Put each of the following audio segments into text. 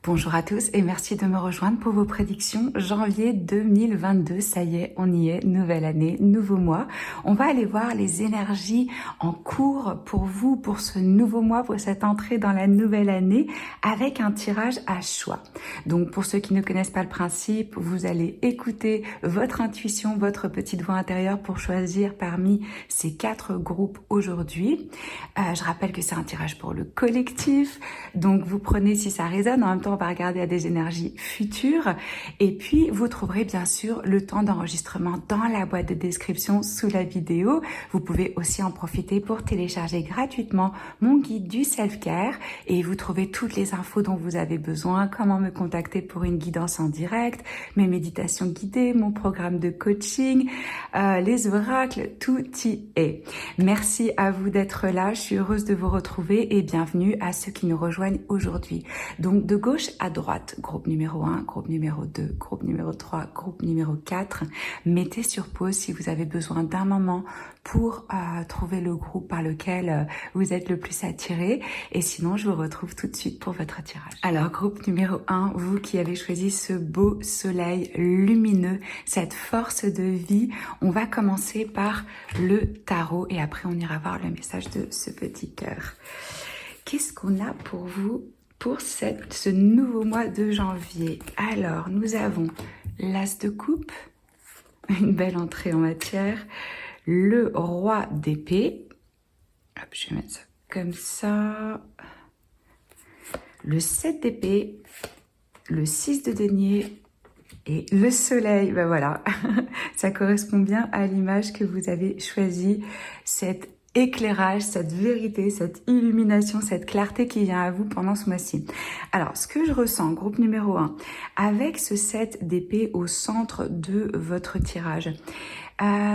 Bonjour à tous et merci de me rejoindre pour vos prédictions janvier 2022. Ça y est, on y est, nouvelle année, nouveau mois. On va aller voir les énergies en cours pour vous, pour ce nouveau mois, pour cette entrée dans la nouvelle année avec un tirage à choix. Donc pour ceux qui ne connaissent pas le principe, vous allez écouter votre intuition, votre petite voix intérieure pour choisir parmi ces 4 groupes aujourd'hui. Je rappelle que c'est un tirage pour le collectif, donc vous prenez si ça résonne. En même temps, on va regarder à des énergies futures et puis vous trouverez bien sûr le temps d'enregistrement dans la boîte de description sous la vidéo. Vous pouvez aussi en profiter pour télécharger gratuitement mon guide du self-care et vous trouvez toutes les infos dont vous avez besoin, comment me contacter pour une guidance en direct, mes méditations guidées, mon programme de coaching, les oracles, tout y est. Merci à vous d'être là, je suis heureuse de vous retrouver et bienvenue à ceux qui nous rejoignent aujourd'hui. Donc de gauche à droite, groupe numéro 1, groupe numéro 2, groupe numéro 3, groupe numéro 4. Mettez sur pause si vous avez besoin d'un moment pour trouver le groupe par lequel vous êtes le plus attiré. Et sinon, je vous retrouve tout de suite pour votre tirage. Alors, groupe numéro 1, vous qui avez choisi ce beau soleil lumineux, cette force de vie, on va commencer par le tarot et après on ira voir le message de ce petit cœur. Qu'est-ce qu'on a pour vous pour ce nouveau mois de janvier? Alors, nous avons l'As de coupe, une belle entrée en matière, le Roi d'épée, hop, je vais mettre ça comme ça, le 7 d'épée, le 6 de denier et le soleil. Ben voilà, ça correspond bien à l'image que vous avez choisie, cette éclairage, cette vérité, cette illumination, cette clarté qui vient à vous pendant ce mois-ci. Alors, ce que je ressens, groupe numéro 1, avec ce 7 d'épée au centre de votre tirage,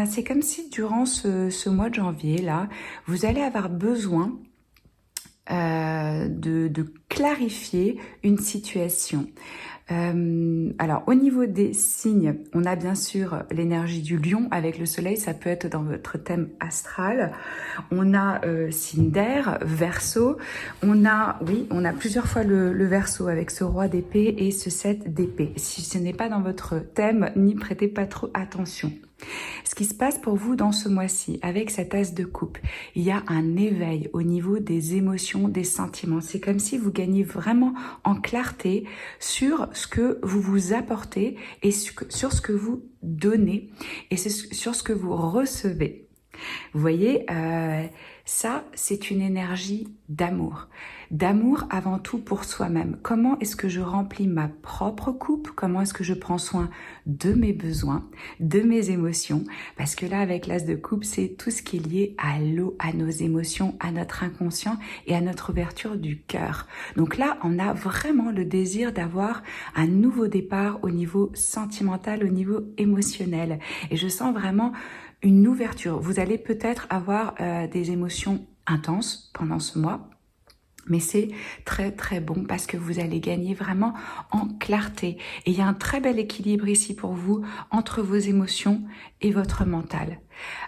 c'est comme si durant ce mois de janvier, là, vous allez avoir besoin de clarifier une situation. Alors au niveau des signes, on a bien sûr l'énergie du lion avec le soleil, ça peut être dans votre thème astral. On a signe d'air, Verseau. On a plusieurs fois le Verseau avec ce roi d'épée et ce 7 d'épée. Si ce n'est pas dans votre thème, n'y prêtez pas trop attention. Ce qui se passe pour vous dans ce mois-ci, avec cet as de coupe, il y a un éveil au niveau des émotions, des sentiments. C'est comme si vous gagnez vraiment en clarté sur ce que vous vous apportez et sur ce que vous donnez et sur ce que vous recevez. Vous voyez, ça, c'est une énergie d'amour. D'amour avant tout pour soi-même. Comment est-ce que je remplis ma propre coupe? Comment est-ce que je prends soin de mes besoins, de mes émotions? Parce que là, avec l'as de coupe, c'est tout ce qui est lié à l'eau, à nos émotions, à notre inconscient et à notre ouverture du cœur. Donc là, on a vraiment le désir d'avoir un nouveau départ au niveau sentimental, au niveau émotionnel. Et je sens vraiment une ouverture. Vous allez peut-être avoir des émotions intenses pendant ce mois, mais c'est très très bon parce que vous allez gagner vraiment en clarté. Et il y a un très bel équilibre ici pour vous entre vos émotions et votre mental.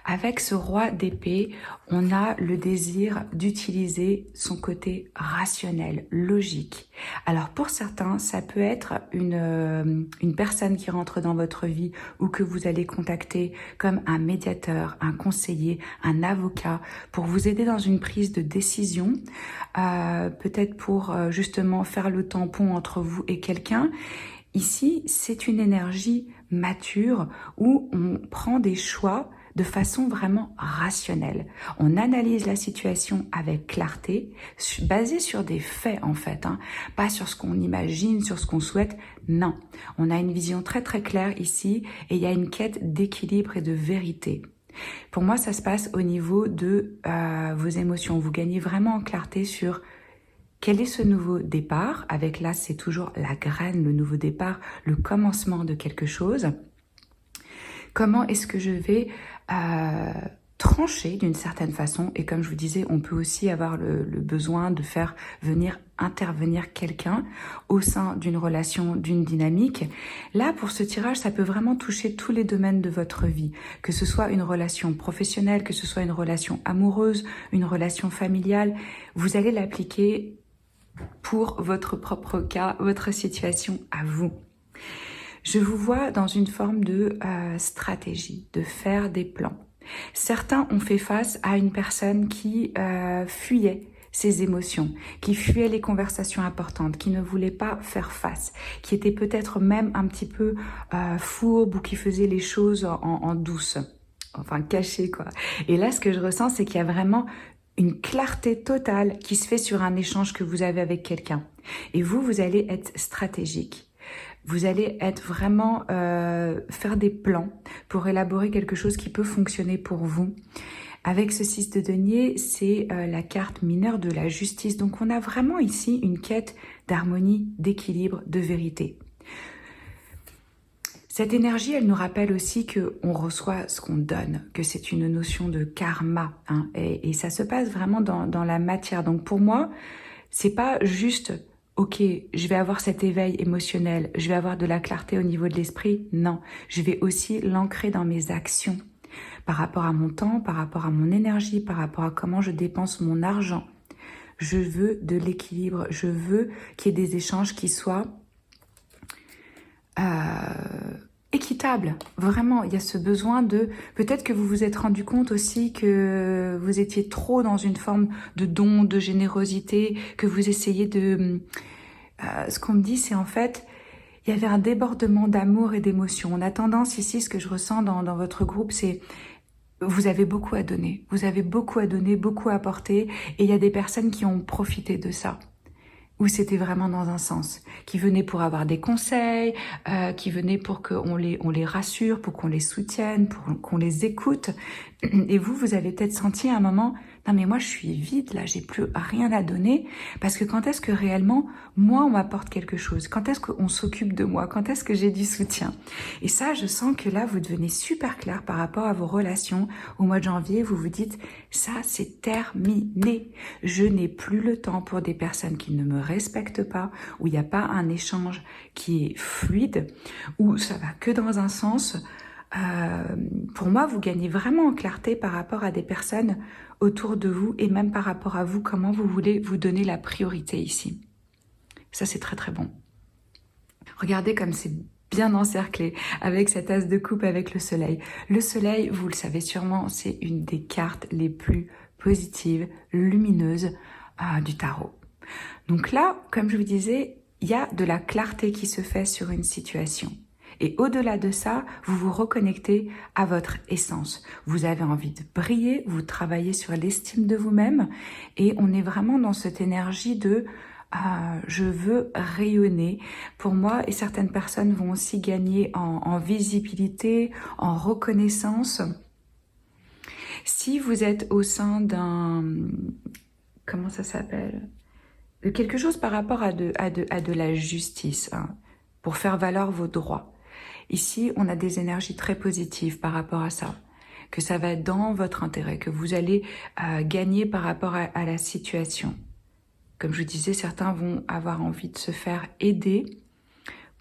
Avec ce roi d'épée, on a le désir d'utiliser son côté rationnel, logique. Alors pour certains, ça peut être une personne qui rentre dans votre vie ou que vous allez contacter comme un médiateur, un conseiller, un avocat pour vous aider dans une prise de décision, peut-être pour justement faire le tampon entre vous et quelqu'un. Ici, c'est une énergie mature où on prend des choix de façon vraiment rationnelle. On analyse la situation avec clarté, basée sur des faits en fait, pas sur ce qu'on imagine, sur ce qu'on souhaite, non. On a une vision très très claire ici et il y a une quête d'équilibre et de vérité. Pour moi, ça se passe au niveau de vos émotions. Vous gagnez vraiment en clarté sur quel est ce nouveau départ. Avec là, c'est toujours la graine, le nouveau départ, le commencement de quelque chose. Comment est-ce que je vais trancher d'une certaine façon? Et comme je vous disais, on peut aussi avoir le besoin de faire intervenir quelqu'un au sein d'une relation, d'une dynamique. Là, pour ce tirage, ça peut vraiment toucher tous les domaines de votre vie, que ce soit une relation professionnelle, que ce soit une relation amoureuse, une relation familiale. Vous allez l'appliquer pour votre propre cas, votre situation à vous. Je vous vois dans une forme de stratégie, de faire des plans. Certains ont fait face à une personne qui fuyait ses émotions, qui fuyait les conversations importantes, qui ne voulait pas faire face, qui était peut-être même un petit peu fourbe ou qui faisait les choses en douce, enfin cachée quoi. Et là, ce que je ressens, c'est qu'il y a vraiment une clarté totale qui se fait sur un échange que vous avez avec quelqu'un. Et vous allez être stratégique. Vous allez être vraiment faire des plans pour élaborer quelque chose qui peut fonctionner pour vous. Avec ce 6 de denier, c'est la carte mineure de la justice. Donc on a vraiment ici une quête d'harmonie, d'équilibre, de vérité. Cette énergie, elle nous rappelle aussi qu'on reçoit ce qu'on donne, que c'est une notion de karma, hein, et ça se passe vraiment dans la matière. Donc pour moi, c'est pas juste ok, je vais avoir cet éveil émotionnel, je vais avoir de la clarté au niveau de l'esprit. Non, je vais aussi l'ancrer dans mes actions, par rapport à mon temps, par rapport à mon énergie, par rapport à comment je dépense mon argent. Je veux de l'équilibre, je veux qu'il y ait des échanges qui soient équitable. Vraiment, il y a ce besoin de... Peut-être que vous vous êtes rendu compte aussi que vous étiez trop dans une forme de don, de générosité, que vous essayez de... ce qu'on me dit, c'est en fait... Il y avait un débordement d'amour et d'émotion. On a tendance ici, ce que je ressens dans votre groupe, c'est... Vous avez beaucoup à donner. Vous avez beaucoup à donner, beaucoup à apporter. Et il y a des personnes qui ont profité de ça. Où c'était vraiment dans un sens, qui venaient pour avoir des conseils, qui venaient pour qu'on les rassure, pour qu'on les soutienne, pour qu'on les écoute. Et vous avez peut-être senti à un moment, non mais moi je suis vide là, j'ai plus rien à donner, parce que quand est-ce que réellement, moi on m'apporte quelque chose? Quand est-ce qu'on s'occupe de moi? Quand est-ce que j'ai du soutien? Et ça, je sens que là, vous devenez super clair par rapport à vos relations. Au mois de janvier, vous vous dites, ça c'est terminé. Je n'ai plus le temps pour des personnes qui ne me respectent pas, où il n'y a pas un échange qui est fluide, où ça va que dans un sens. Pour moi, vous gagnez vraiment en clarté par rapport à des personnes autour de vous et même par rapport à vous, comment vous voulez vous donner la priorité ici. Ça, c'est très très bon. Regardez comme c'est bien encerclé avec cette as de coupe avec le soleil. Le soleil, vous le savez sûrement, c'est une des cartes les plus positives, lumineuses du tarot. Donc là, comme je vous disais, il y a de la clarté qui se fait sur une situation. Et au-delà de ça, vous vous reconnectez à votre essence. Vous avez envie de briller, vous travaillez sur l'estime de vous-même et on est vraiment dans cette énergie de je veux rayonner. Pour moi, et certaines personnes vont aussi gagner en visibilité, en reconnaissance. Si vous êtes au sein d'un... Comment ça s'appelle ? Quelque chose par rapport à de la justice, hein, pour faire valoir vos droits. Ici, on a des énergies très positives par rapport à ça, que ça va être dans votre intérêt, que vous allez gagner par rapport à la situation. Comme je vous disais, certains vont avoir envie de se faire aider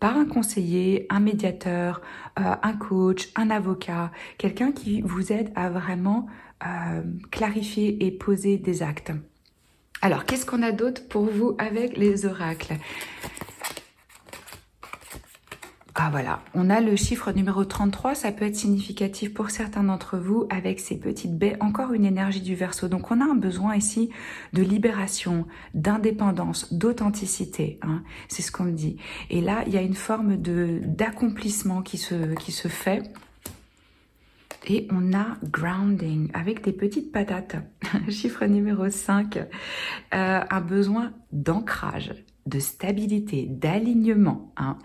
par un conseiller, un médiateur, un coach, un avocat, quelqu'un qui vous aide à vraiment clarifier et poser des actes. Alors, qu'est-ce qu'on a d'autre pour vous avec les oracles ? Ah voilà, on a le chiffre numéro 33, ça peut être significatif pour certains d'entre vous avec ces petites baies, encore une énergie du Verseau. Donc on a un besoin ici de libération, d'indépendance, d'authenticité, hein, c'est ce qu'on me dit. Et là, il y a une forme d'accomplissement qui se fait. Et on a grounding avec des petites patates, chiffre numéro 5, un besoin d'ancrage, de stabilité, d'alignement. Hein.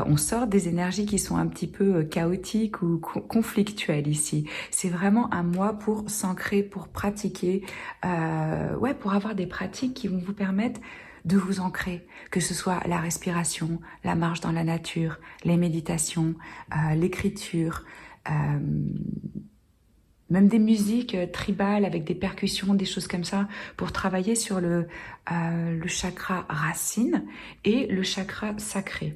On sort des énergies qui sont un petit peu chaotiques ou conflictuelles ici. C'est vraiment un mois pour s'ancrer, pour pratiquer, pour avoir des pratiques qui vont vous permettre de vous ancrer, que ce soit la respiration, la marche dans la nature, les méditations, l'écriture, même des musiques tribales avec des percussions, des choses comme ça, pour travailler sur le chakra racine et le chakra sacré.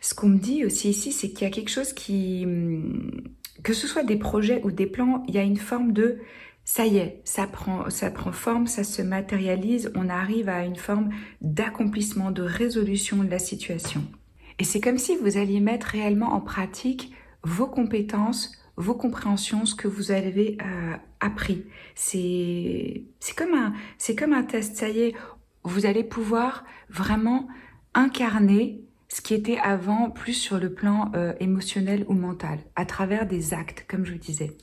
Ce qu'on me dit aussi ici, c'est qu'il y a quelque chose qui, que ce soit des projets ou des plans, il y a une forme de ça y est, ça prend forme, ça se matérialise, on arrive à une forme d'accomplissement, de résolution de la situation. Et c'est comme si vous alliez mettre réellement en pratique vos compétences, vos compréhensions, ce que vous avez appris. C'est comme un test, ça y est, vous allez pouvoir vraiment incarner ce qui était avant plus sur le plan émotionnel ou mental, à travers des actes, comme je vous disais.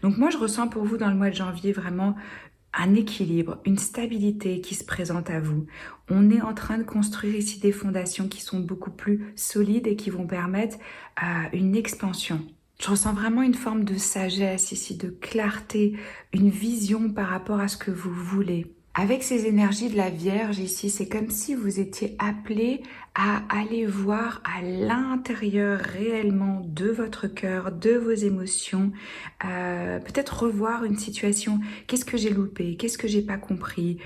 Donc moi, je ressens pour vous dans le mois de janvier vraiment un équilibre, une stabilité qui se présente à vous. On est en train de construire ici des fondations qui sont beaucoup plus solides et qui vont permettre une expansion. Je ressens vraiment une forme de sagesse ici, de clarté, une vision par rapport à ce que vous voulez. Avec ces énergies de la Vierge ici, c'est comme si vous étiez appelé à aller voir à l'intérieur réellement de votre cœur, de vos émotions, peut-être revoir une situation, qu'est-ce que j'ai loupé, qu'est-ce que j'ai pas compris,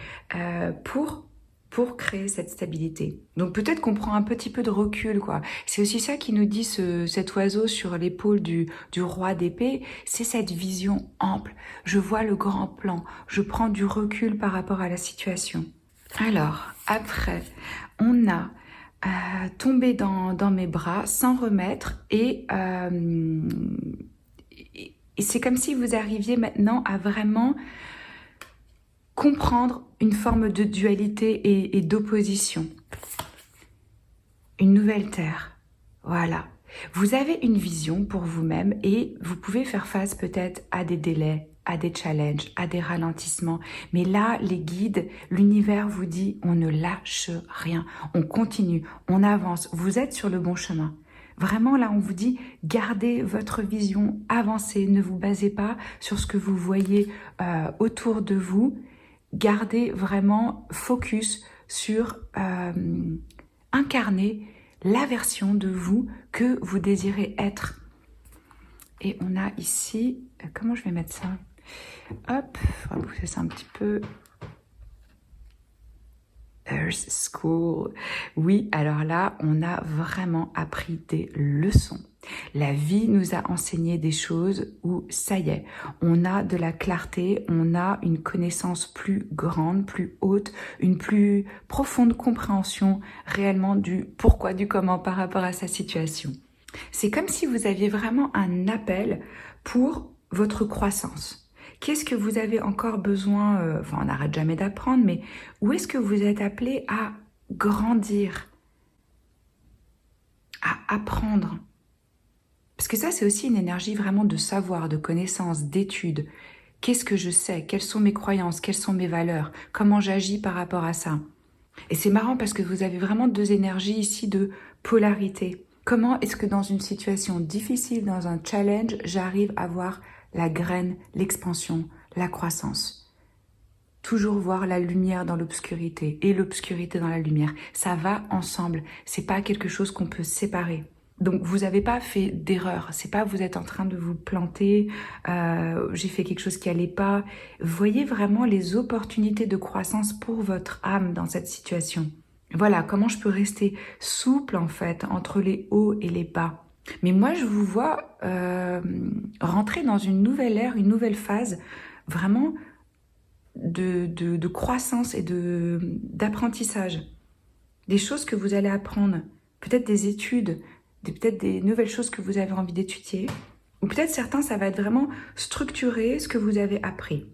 pour créer cette stabilité. Donc peut-être qu'on prend un petit peu de recul, quoi. C'est aussi ça qui nous dit cet oiseau sur l'épaule du roi d'épée, c'est cette vision ample. Je vois le grand plan, je prends du recul par rapport à la situation. Alors, après, on a tombé dans mes bras sans remettre et c'est comme si vous arriviez maintenant à vraiment comprendre une forme de dualité et d'opposition. Une nouvelle terre. Voilà. Vous avez une vision pour vous-même et vous pouvez faire face peut-être à des délais, à des challenges, à des ralentissements. Mais là, les guides, l'univers vous dit, on ne lâche rien. On continue, on avance. Vous êtes sur le bon chemin. Vraiment, là, on vous dit, gardez votre vision, avancez. Ne vous basez pas sur ce que vous voyez autour de vous. Gardez vraiment focus sur incarner la version de vous que vous désirez être. Et on a ici, comment je vais mettre ça? Hop, on va pousser ça un petit peu. Earth School. Oui, alors là, on a vraiment appris des leçons. La vie nous a enseigné des choses où, ça y est, on a de la clarté, on a une connaissance plus grande, plus haute, une plus profonde compréhension réellement du pourquoi, du comment par rapport à sa situation. C'est comme si vous aviez vraiment un appel pour votre croissance. Qu'est-ce que vous avez encore besoin, enfin on n'arrête jamais d'apprendre, mais où est-ce que vous êtes appelé à grandir, à apprendre? Parce que ça, c'est aussi une énergie vraiment de savoir, de connaissance, d'étude. Qu'est-ce que je sais? Quelles sont mes croyances? Quelles sont mes valeurs? Comment j'agis par rapport à ça? Et c'est marrant parce que vous avez vraiment deux énergies ici de polarité. Comment est-ce que dans une situation difficile, dans un challenge, j'arrive à voir la graine, l'expansion, la croissance? Toujours voir la lumière dans l'obscurité et l'obscurité dans la lumière. Ça va ensemble. C'est pas quelque chose qu'on peut séparer. Donc vous n'avez pas fait d'erreur, c'est pas vous êtes en train de vous planter, j'ai fait quelque chose qui allait pas. Voyez vraiment les opportunités de croissance pour votre âme dans cette situation. Voilà, comment je peux rester souple en fait entre les hauts et les bas. Mais moi je vous vois rentrer dans une nouvelle ère, une nouvelle phase vraiment de croissance et d'apprentissage. Des choses que vous allez apprendre, peut-être des études, peut-être des nouvelles choses que vous avez envie d'étudier. Ou peut-être certains, ça va être vraiment structurer ce que vous avez appris.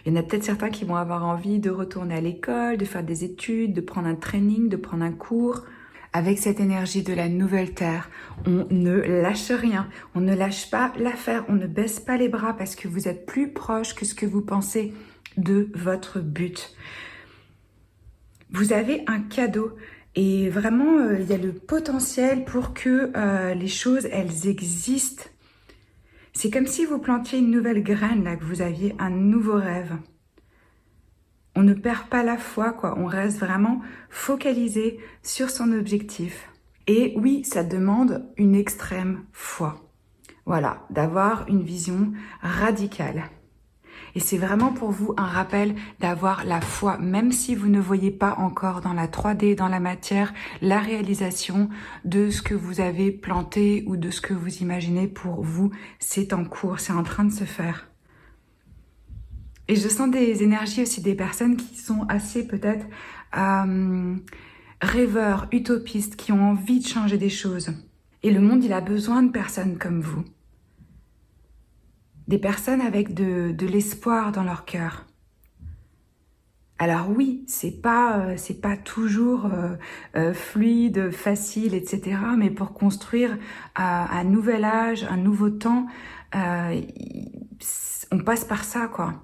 Il y en a peut-être certains qui vont avoir envie de retourner à l'école, de faire des études, de prendre un training, de prendre un cours. Avec cette énergie de la nouvelle terre, on ne lâche rien, on ne lâche pas l'affaire, on ne baisse pas les bras parce que vous êtes plus proche que ce que vous pensez de votre but. Vous avez un cadeau. Et vraiment, il y a le potentiel pour que les choses, elles existent. C'est comme si vous plantiez une nouvelle graine, là, que vous aviez un nouveau rêve. On ne perd pas la foi, quoi. On reste vraiment focalisé sur son objectif. Et oui, ça demande une extrême foi. Voilà, d'avoir une vision radicale. Et c'est vraiment pour vous un rappel d'avoir la foi, même si vous ne voyez pas encore dans la 3D, dans la matière, la réalisation de ce que vous avez planté ou de ce que vous imaginez pour vous. C'est en cours, c'est en train de se faire. Et je sens des énergies aussi des personnes qui sont assez peut-être rêveurs, utopistes, qui ont envie de changer des choses. Et le monde, il a besoin de personnes comme vous. Des personnes avec de l'espoir dans leur cœur. Alors oui, c'est pas toujours fluide, facile, etc. Mais pour construire un nouvel âge, un nouveau temps, on passe par ça, quoi.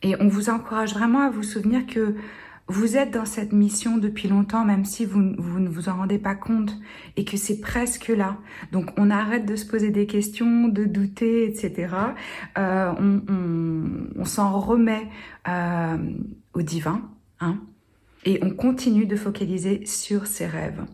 Et on vous encourage vraiment à vous souvenir que vous êtes dans cette mission depuis longtemps, même si vous ne vous en rendez pas compte, et que c'est presque là. Donc on arrête de se poser des questions, de douter, etc. On s'en remet au divin, hein, et on continue de focaliser sur ses rêves.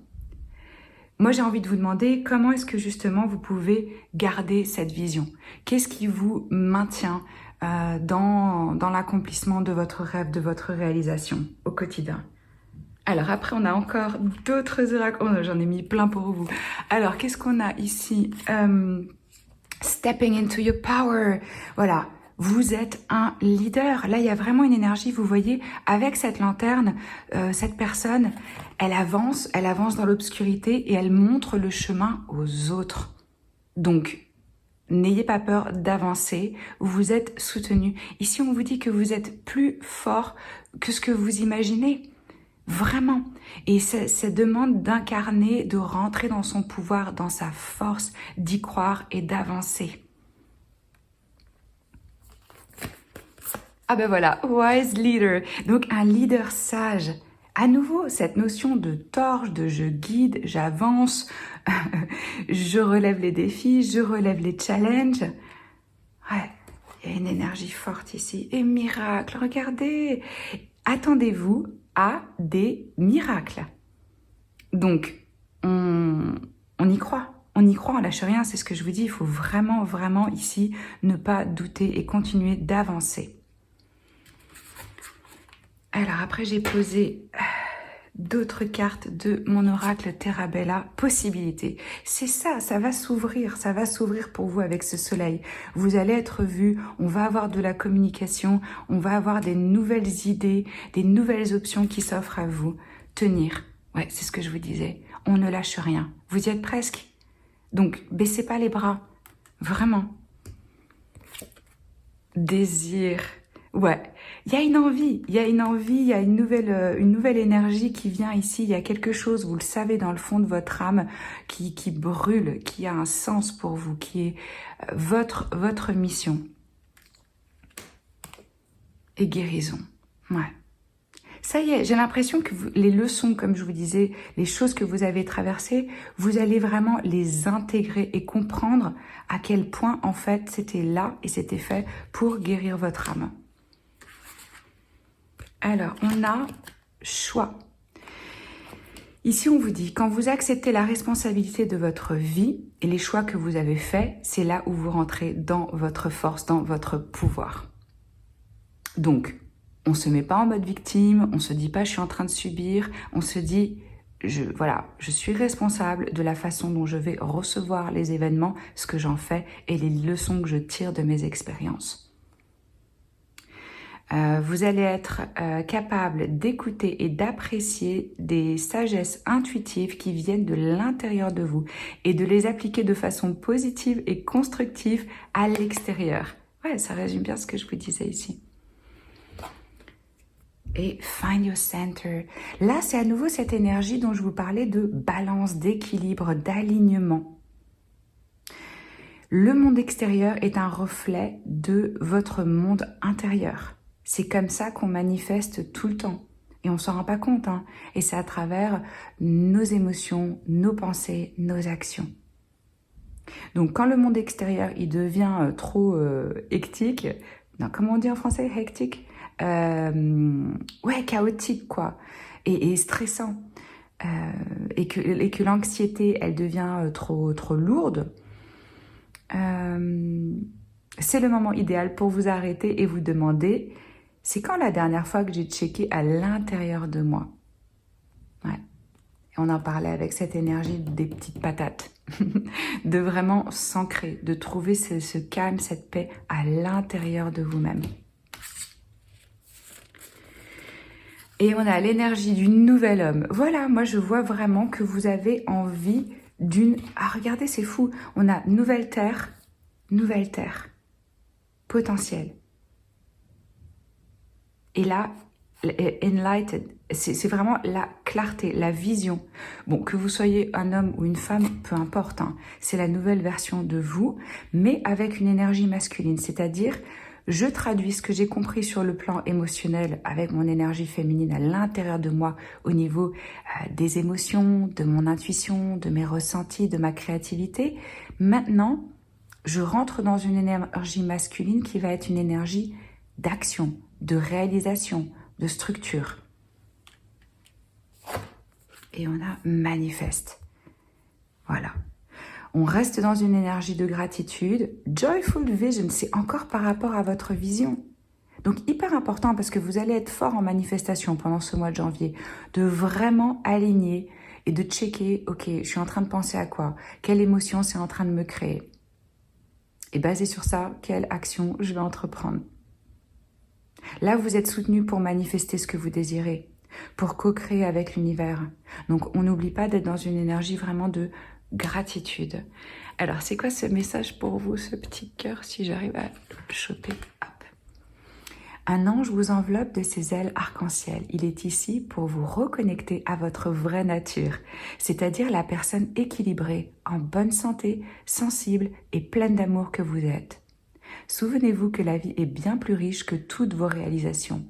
Moi, j'ai envie de vous demander comment est-ce que justement vous pouvez garder cette vision? Qu'est-ce qui vous maintient dans l'accomplissement de votre rêve, de votre réalisation au quotidien? Alors après, on a encore d'autres oracles. Oh, j'en ai mis plein pour vous. Alors, qu'est-ce qu'on a ici? Stepping into your power. Voilà. Vous êtes un leader. Là, il y a vraiment une énergie, vous voyez, avec cette lanterne, cette personne, elle avance dans l'obscurité et elle montre le chemin aux autres. Donc, n'ayez pas peur d'avancer, vous êtes soutenu. Ici, on vous dit que vous êtes plus fort que ce que vous imaginez. Vraiment. Et ça demande d'incarner, de rentrer dans son pouvoir, dans sa force, d'y croire et d'avancer. Ah ben voilà, wise leader, donc un leader sage. À nouveau, cette notion de torche, de je guide, j'avance, je relève les défis, je relève les challenges. Ouais, il y a une énergie forte ici. Et miracle, regardez, attendez-vous à des miracles. Donc, on y croit. On y croit, on lâche rien, c'est ce que je vous dis. Il faut vraiment, vraiment ici ne pas douter et continuer d'avancer. Alors après, j'ai posé d'autres cartes de mon oracle Terra Bella, possibilité. C'est ça, ça va s'ouvrir pour vous avec ce soleil. Vous allez être vu, on va avoir de la communication, on va avoir des nouvelles idées, des nouvelles options qui s'offrent à vous. Tenir, ouais, c'est ce que je vous disais, on ne lâche rien. Vous y êtes presque. Donc, baissez pas les bras, vraiment. Désir. Ouais, il y a une envie, il y a une nouvelle énergie qui vient ici, il y a quelque chose, vous le savez, dans le fond de votre âme, qui brûle, qui a un sens pour vous, qui est votre mission. Et guérison, ouais. Ça y est, j'ai l'impression que les leçons, comme je vous disais, les choses que vous avez traversées, vous allez vraiment les intégrer et comprendre à quel point, en fait, c'était là et c'était fait pour guérir votre âme. Alors, on a choix. Ici, on vous dit, quand vous acceptez la responsabilité de votre vie et les choix que vous avez faits, c'est là où vous rentrez dans votre force, dans votre pouvoir. Donc, on ne se met pas en mode victime, on ne se dit pas « je suis en train de subir », on se dit « je suis responsable de la façon dont je vais recevoir les événements, ce que j'en fais et les leçons que je tire de mes expériences ». Vous allez être capable d'écouter et d'apprécier des sagesses intuitives qui viennent de l'intérieur de vous et de les appliquer de façon positive et constructive à l'extérieur. Ouais, ça résume bien ce que je vous disais ici. Et find your center. Là, c'est à nouveau cette énergie dont je vous parlais de balance, d'équilibre, d'alignement. Le monde extérieur est un reflet de votre monde intérieur. C'est comme ça qu'on manifeste tout le temps. Et on ne s'en rend pas compte, hein. Et c'est à travers nos émotions, nos pensées, nos actions. Donc quand le monde extérieur il devient trop hectique, non, comment on dit en français, hectique, ouais, chaotique quoi, et stressant, et que l'anxiété elle devient trop lourde, c'est le moment idéal pour vous arrêter et vous demander, c'est quand la dernière fois que j'ai checké à l'intérieur de moi? Ouais. Et on en parlait avec cette énergie des petites patates, de vraiment s'ancrer, de trouver ce calme, cette paix à l'intérieur de vous-même. Et on a l'énergie du nouvel homme. Voilà, moi je vois vraiment que vous avez envie d'une... Ah, regardez, c'est fou. On a nouvelle terre, potentiel. Et là, enlightened, c'est vraiment la clarté, la vision. Bon, que vous soyez un homme ou une femme, peu importe, hein, c'est la nouvelle version de vous, mais avec une énergie masculine, c'est-à-dire je traduis ce que j'ai compris sur le plan émotionnel avec mon énergie féminine à l'intérieur de moi au niveau des émotions, de mon intuition, de mes ressentis, de ma créativité. Maintenant, je rentre dans une énergie masculine qui va être une énergie d'action, de réalisation, de structure. Et on a manifeste. Voilà. On reste dans une énergie de gratitude. Joyful vision, c'est encore par rapport à votre vision. Donc hyper important parce que vous allez être fort en manifestation pendant ce mois de janvier, de vraiment aligner et de checker, ok, je suis en train de penser à quoi? Quelle émotion c'est en train de me créer? Et basé sur ça, quelle action je vais entreprendre? Là, vous êtes soutenu pour manifester ce que vous désirez, pour co-créer avec l'univers. Donc, on n'oublie pas d'être dans une énergie vraiment de gratitude. Alors, c'est quoi ce message pour vous, ce petit cœur, si j'arrive à le choper? Hop. Un ange vous enveloppe de ses ailes arc-en-ciel. Il est ici pour vous reconnecter à votre vraie nature, c'est-à-dire la personne équilibrée, en bonne santé, sensible et pleine d'amour que vous êtes. Souvenez-vous que la vie est bien plus riche que toutes vos réalisations.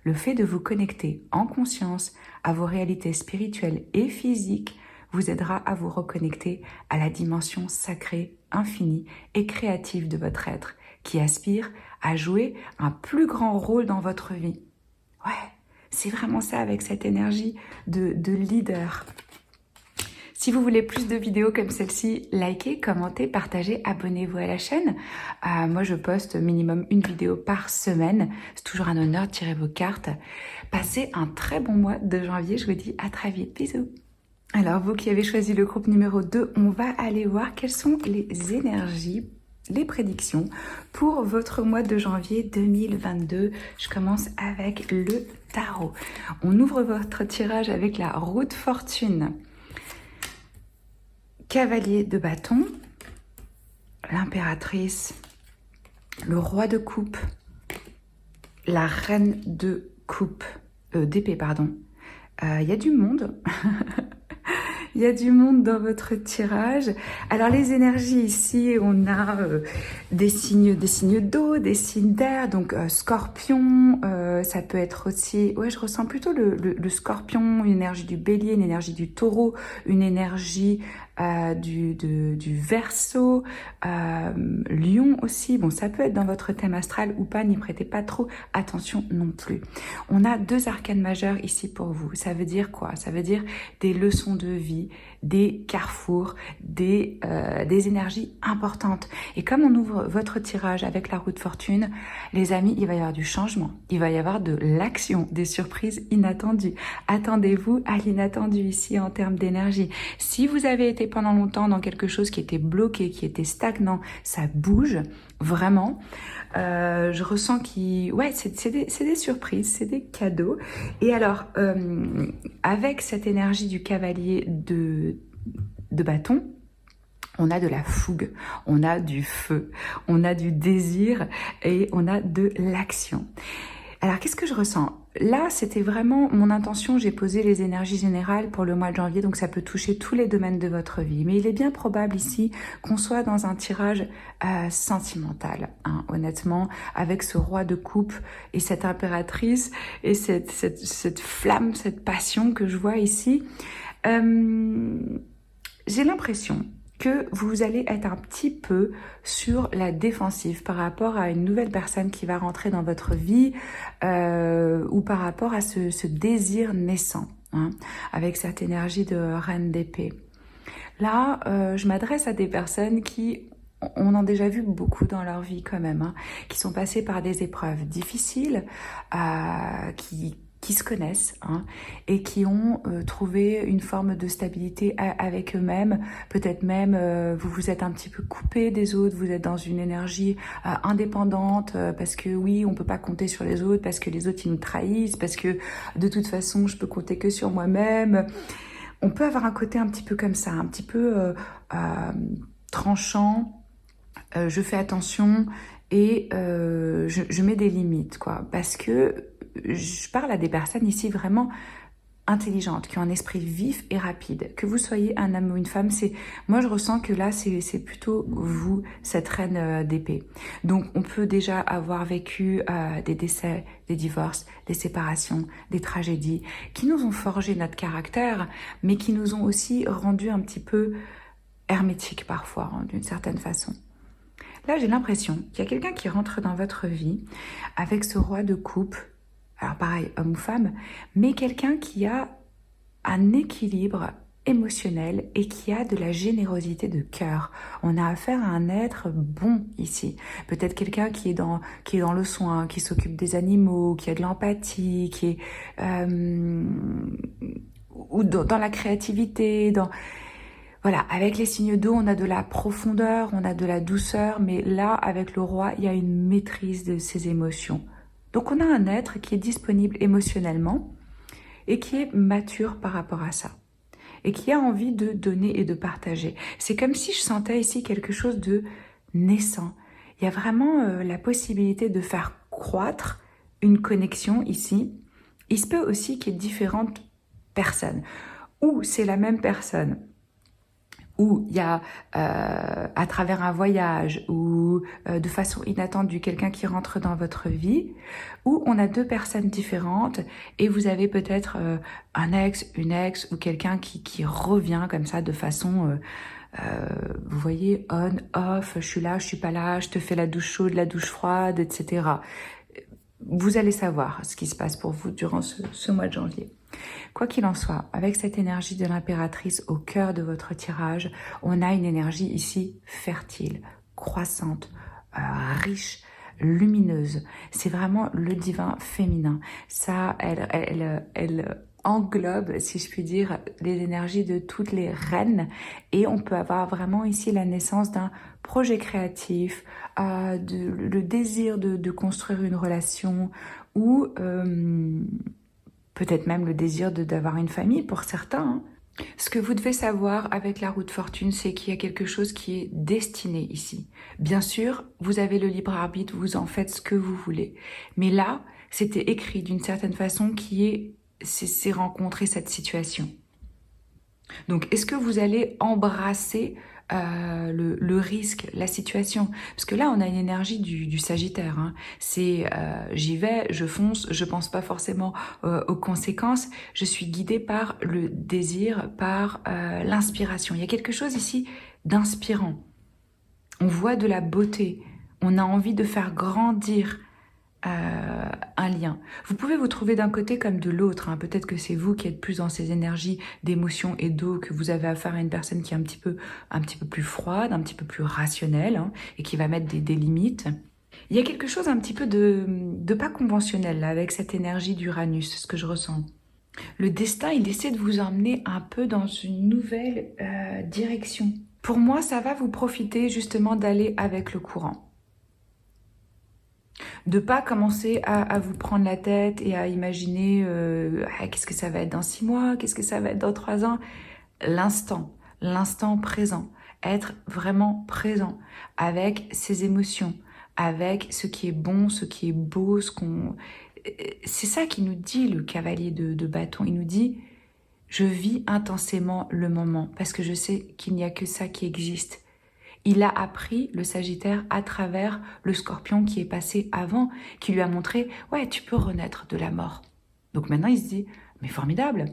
Le fait de vous connecter en conscience à vos réalités spirituelles et physiques vous aidera à vous reconnecter à la dimension sacrée, infinie et créative de votre être, qui aspire à jouer un plus grand rôle dans votre vie. Ouais, c'est vraiment ça avec cette énergie de leader. Si vous voulez plus de vidéos comme celle-ci, likez, commentez, partagez, abonnez-vous à la chaîne. Moi, je poste minimum une vidéo par semaine. C'est toujours un honneur de tirer vos cartes. Passez un très bon mois de janvier. Je vous dis à très vite. Bisous. Alors, vous qui avez choisi le groupe numéro 2, on va aller voir quelles sont les énergies, les prédictions pour votre mois de janvier 2022. Je commence avec le tarot. On ouvre votre tirage avec la roue de fortune. Cavalier de bâton, l'impératrice, le roi de coupe, la reine de coupe, d'épée, pardon. Il y a du monde. Il y a du monde dans votre tirage. Alors les énergies ici, on a des signes d'eau, des signes d'air, donc scorpion, ça peut être aussi, ouais, je ressens plutôt le scorpion, une énergie du bélier, une énergie du taureau, une énergie du verseau, lion aussi. Bon, ça peut être dans votre thème astral ou pas, n'y prêtez pas trop attention non plus. On a 2 arcanes majeures ici pour vous. Ça veut dire quoi? Ça veut dire des leçons de vie, des carrefours, des énergies importantes. Et comme on ouvre votre tirage avec la roue de fortune, les amis, il va y avoir du changement. Il va y avoir de l'action, des surprises inattendues. Attendez-vous à l'inattendu ici en termes d'énergie. Si vous avez été pendant longtemps dans quelque chose qui était bloqué, qui était stagnant, ça bouge vraiment. Je ressens ouais, c'est des surprises, c'est des cadeaux. Et alors, avec cette énergie du cavalier de bâton, on a de la fougue, on a du feu, on a du désir et on a de l'action. Alors, qu'est-ce que je ressens? Là, c'était vraiment mon intention, j'ai posé les énergies générales pour le mois de janvier, donc ça peut toucher tous les domaines de votre vie. Mais il est bien probable ici qu'on soit dans un tirage sentimental, hein, honnêtement, avec ce roi de coupe et cette impératrice et cette flamme, cette passion que je vois ici. J'ai l'impression que vous allez être un petit peu sur la défensive par rapport à une nouvelle personne qui va rentrer dans votre vie ou par rapport à ce désir naissant, hein, avec cette énergie de reine d'épée. Là, je m'adresse à des personnes qui, on en a déjà vu beaucoup dans leur vie quand même, hein, qui sont passées par des épreuves difficiles, qui qui se connaissent hein, et qui ont trouvé une forme de stabilité avec eux-mêmes. Peut-être même vous vous êtes un petit peu coupé des autres, vous êtes dans une énergie indépendante parce que oui, on peut pas compter sur les autres, parce que les autres ils nous trahissent, parce que de toute façon je peux compter que sur moi-même. On peut avoir un côté un petit peu comme ça, un petit peu tranchant, je fais attention et je mets des limites, quoi. Parce que je parle à des personnes ici vraiment intelligentes, qui ont un esprit vif et rapide. Que vous soyez un homme ou une femme, moi je ressens que là c'est plutôt vous, cette reine d'épée. Donc on peut déjà avoir vécu des décès, des divorces, des séparations, des tragédies, qui nous ont forgé notre caractère, mais qui nous ont aussi rendu un petit peu hermétiques parfois, hein, d'une certaine façon. Là, j'ai l'impression qu'il y a quelqu'un qui rentre dans votre vie avec ce roi de coupe, alors pareil, homme ou femme, mais quelqu'un qui a un équilibre émotionnel et qui a de la générosité de cœur. On a affaire à un être bon ici. Peut-être quelqu'un qui est dans le soin, qui s'occupe des animaux, qui a de l'empathie, qui est ou dans la créativité, voilà, avec les signes d'eau, on a de la profondeur, on a de la douceur, mais là, avec le roi, il y a une maîtrise de ses émotions. Donc on a un être qui est disponible émotionnellement et qui est mature par rapport à ça. Et qui a envie de donner et de partager. C'est comme si je sentais ici quelque chose de naissant. Il y a vraiment la possibilité de faire croître une connexion ici. Il se peut aussi qu'il y ait différentes personnes. Ou c'est la même personne, où il y a à travers un voyage ou de façon inattendue quelqu'un qui rentre dans votre vie, où on a deux personnes différentes et vous avez peut-être un ex, une ex ou quelqu'un qui revient comme ça de façon, vous voyez, on, off, je suis là, je suis pas là, je te fais la douche chaude, la douche froide, etc. Vous allez savoir ce qui se passe pour vous durant ce mois de janvier. Quoi qu'il en soit, avec cette énergie de l'impératrice au cœur de votre tirage, on a une énergie ici fertile, croissante, riche, lumineuse. C'est vraiment le divin féminin. Ça, elle englobe, si je puis dire, les énergies de toutes les reines et on peut avoir vraiment ici la naissance d'un projet créatif, le désir de construire une relation ou peut-être même le désir d'avoir une famille pour certains. Hein. Ce que vous devez savoir avec la roue de fortune, c'est qu'il y a quelque chose qui est destiné ici. Bien sûr, vous avez le libre arbitre, vous en faites ce que vous voulez. Mais là, c'était écrit d'une certaine façon qui est ces rencontres et cette situation. Donc, est-ce que vous allez embrasser le risque, la situation? Parce que là, on a une énergie du Sagittaire. Hein. C'est j'y vais, je fonce, je pense pas forcément aux conséquences. Je suis guidée par le désir, par l'inspiration. Il y a quelque chose ici d'inspirant. On voit de la beauté. On a envie de faire grandir un lien. Vous pouvez vous trouver d'un côté comme de l'autre. Hein. Peut-être que c'est vous qui êtes plus dans ces énergies d'émotion et d'eau, que vous avez affaire à une personne qui est un petit peu plus froide, un petit peu plus rationnelle hein, et qui va mettre des limites. Il y a quelque chose un petit peu de pas conventionnel là, avec cette énergie d'Uranus, ce que je ressens. Le destin, il essaie de vous emmener un peu dans une nouvelle direction. Pour moi, ça va vous profiter justement d'aller avec le courant. De pas commencer à vous prendre la tête et à imaginer qu'est-ce que ça va être dans 6 mois, qu'est-ce que ça va être dans 3 ans. L'instant présent, être vraiment présent avec ses émotions, avec ce qui est bon, ce qui est beau, c'est ça qui nous dit le cavalier de bâton. Il nous dit « Je vis intensément le moment parce que je sais qu'il n'y a que ça qui existe. » Il a appris le Sagittaire à travers le Scorpion qui est passé avant, qui lui a montré « Ouais, tu peux renaître de la mort. » Donc maintenant, il se dit « Mais formidable,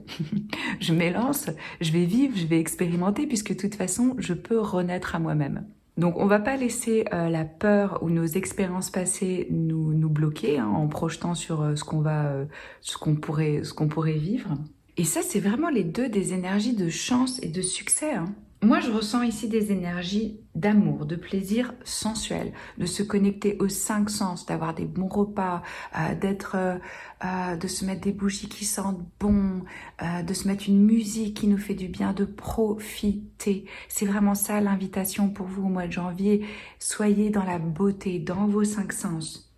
je m'élance, je vais vivre, je vais expérimenter puisque de toute façon, je peux renaître à moi-même. » Donc on ne va pas laisser la peur ou nos expériences passées nous bloquer hein, en projetant sur ce qu'on pourrait vivre. Et ça, c'est vraiment les deux des énergies de chance et de succès. Hein. Moi, je ressens ici des énergies d'amour, de plaisir sensuel, de se connecter aux cinq sens, d'avoir des bons repas, de se mettre des bougies qui sentent bon, de se mettre une musique qui nous fait du bien, de profiter. C'est vraiment ça l'invitation pour vous au mois de janvier. Soyez dans la beauté, dans vos cinq sens.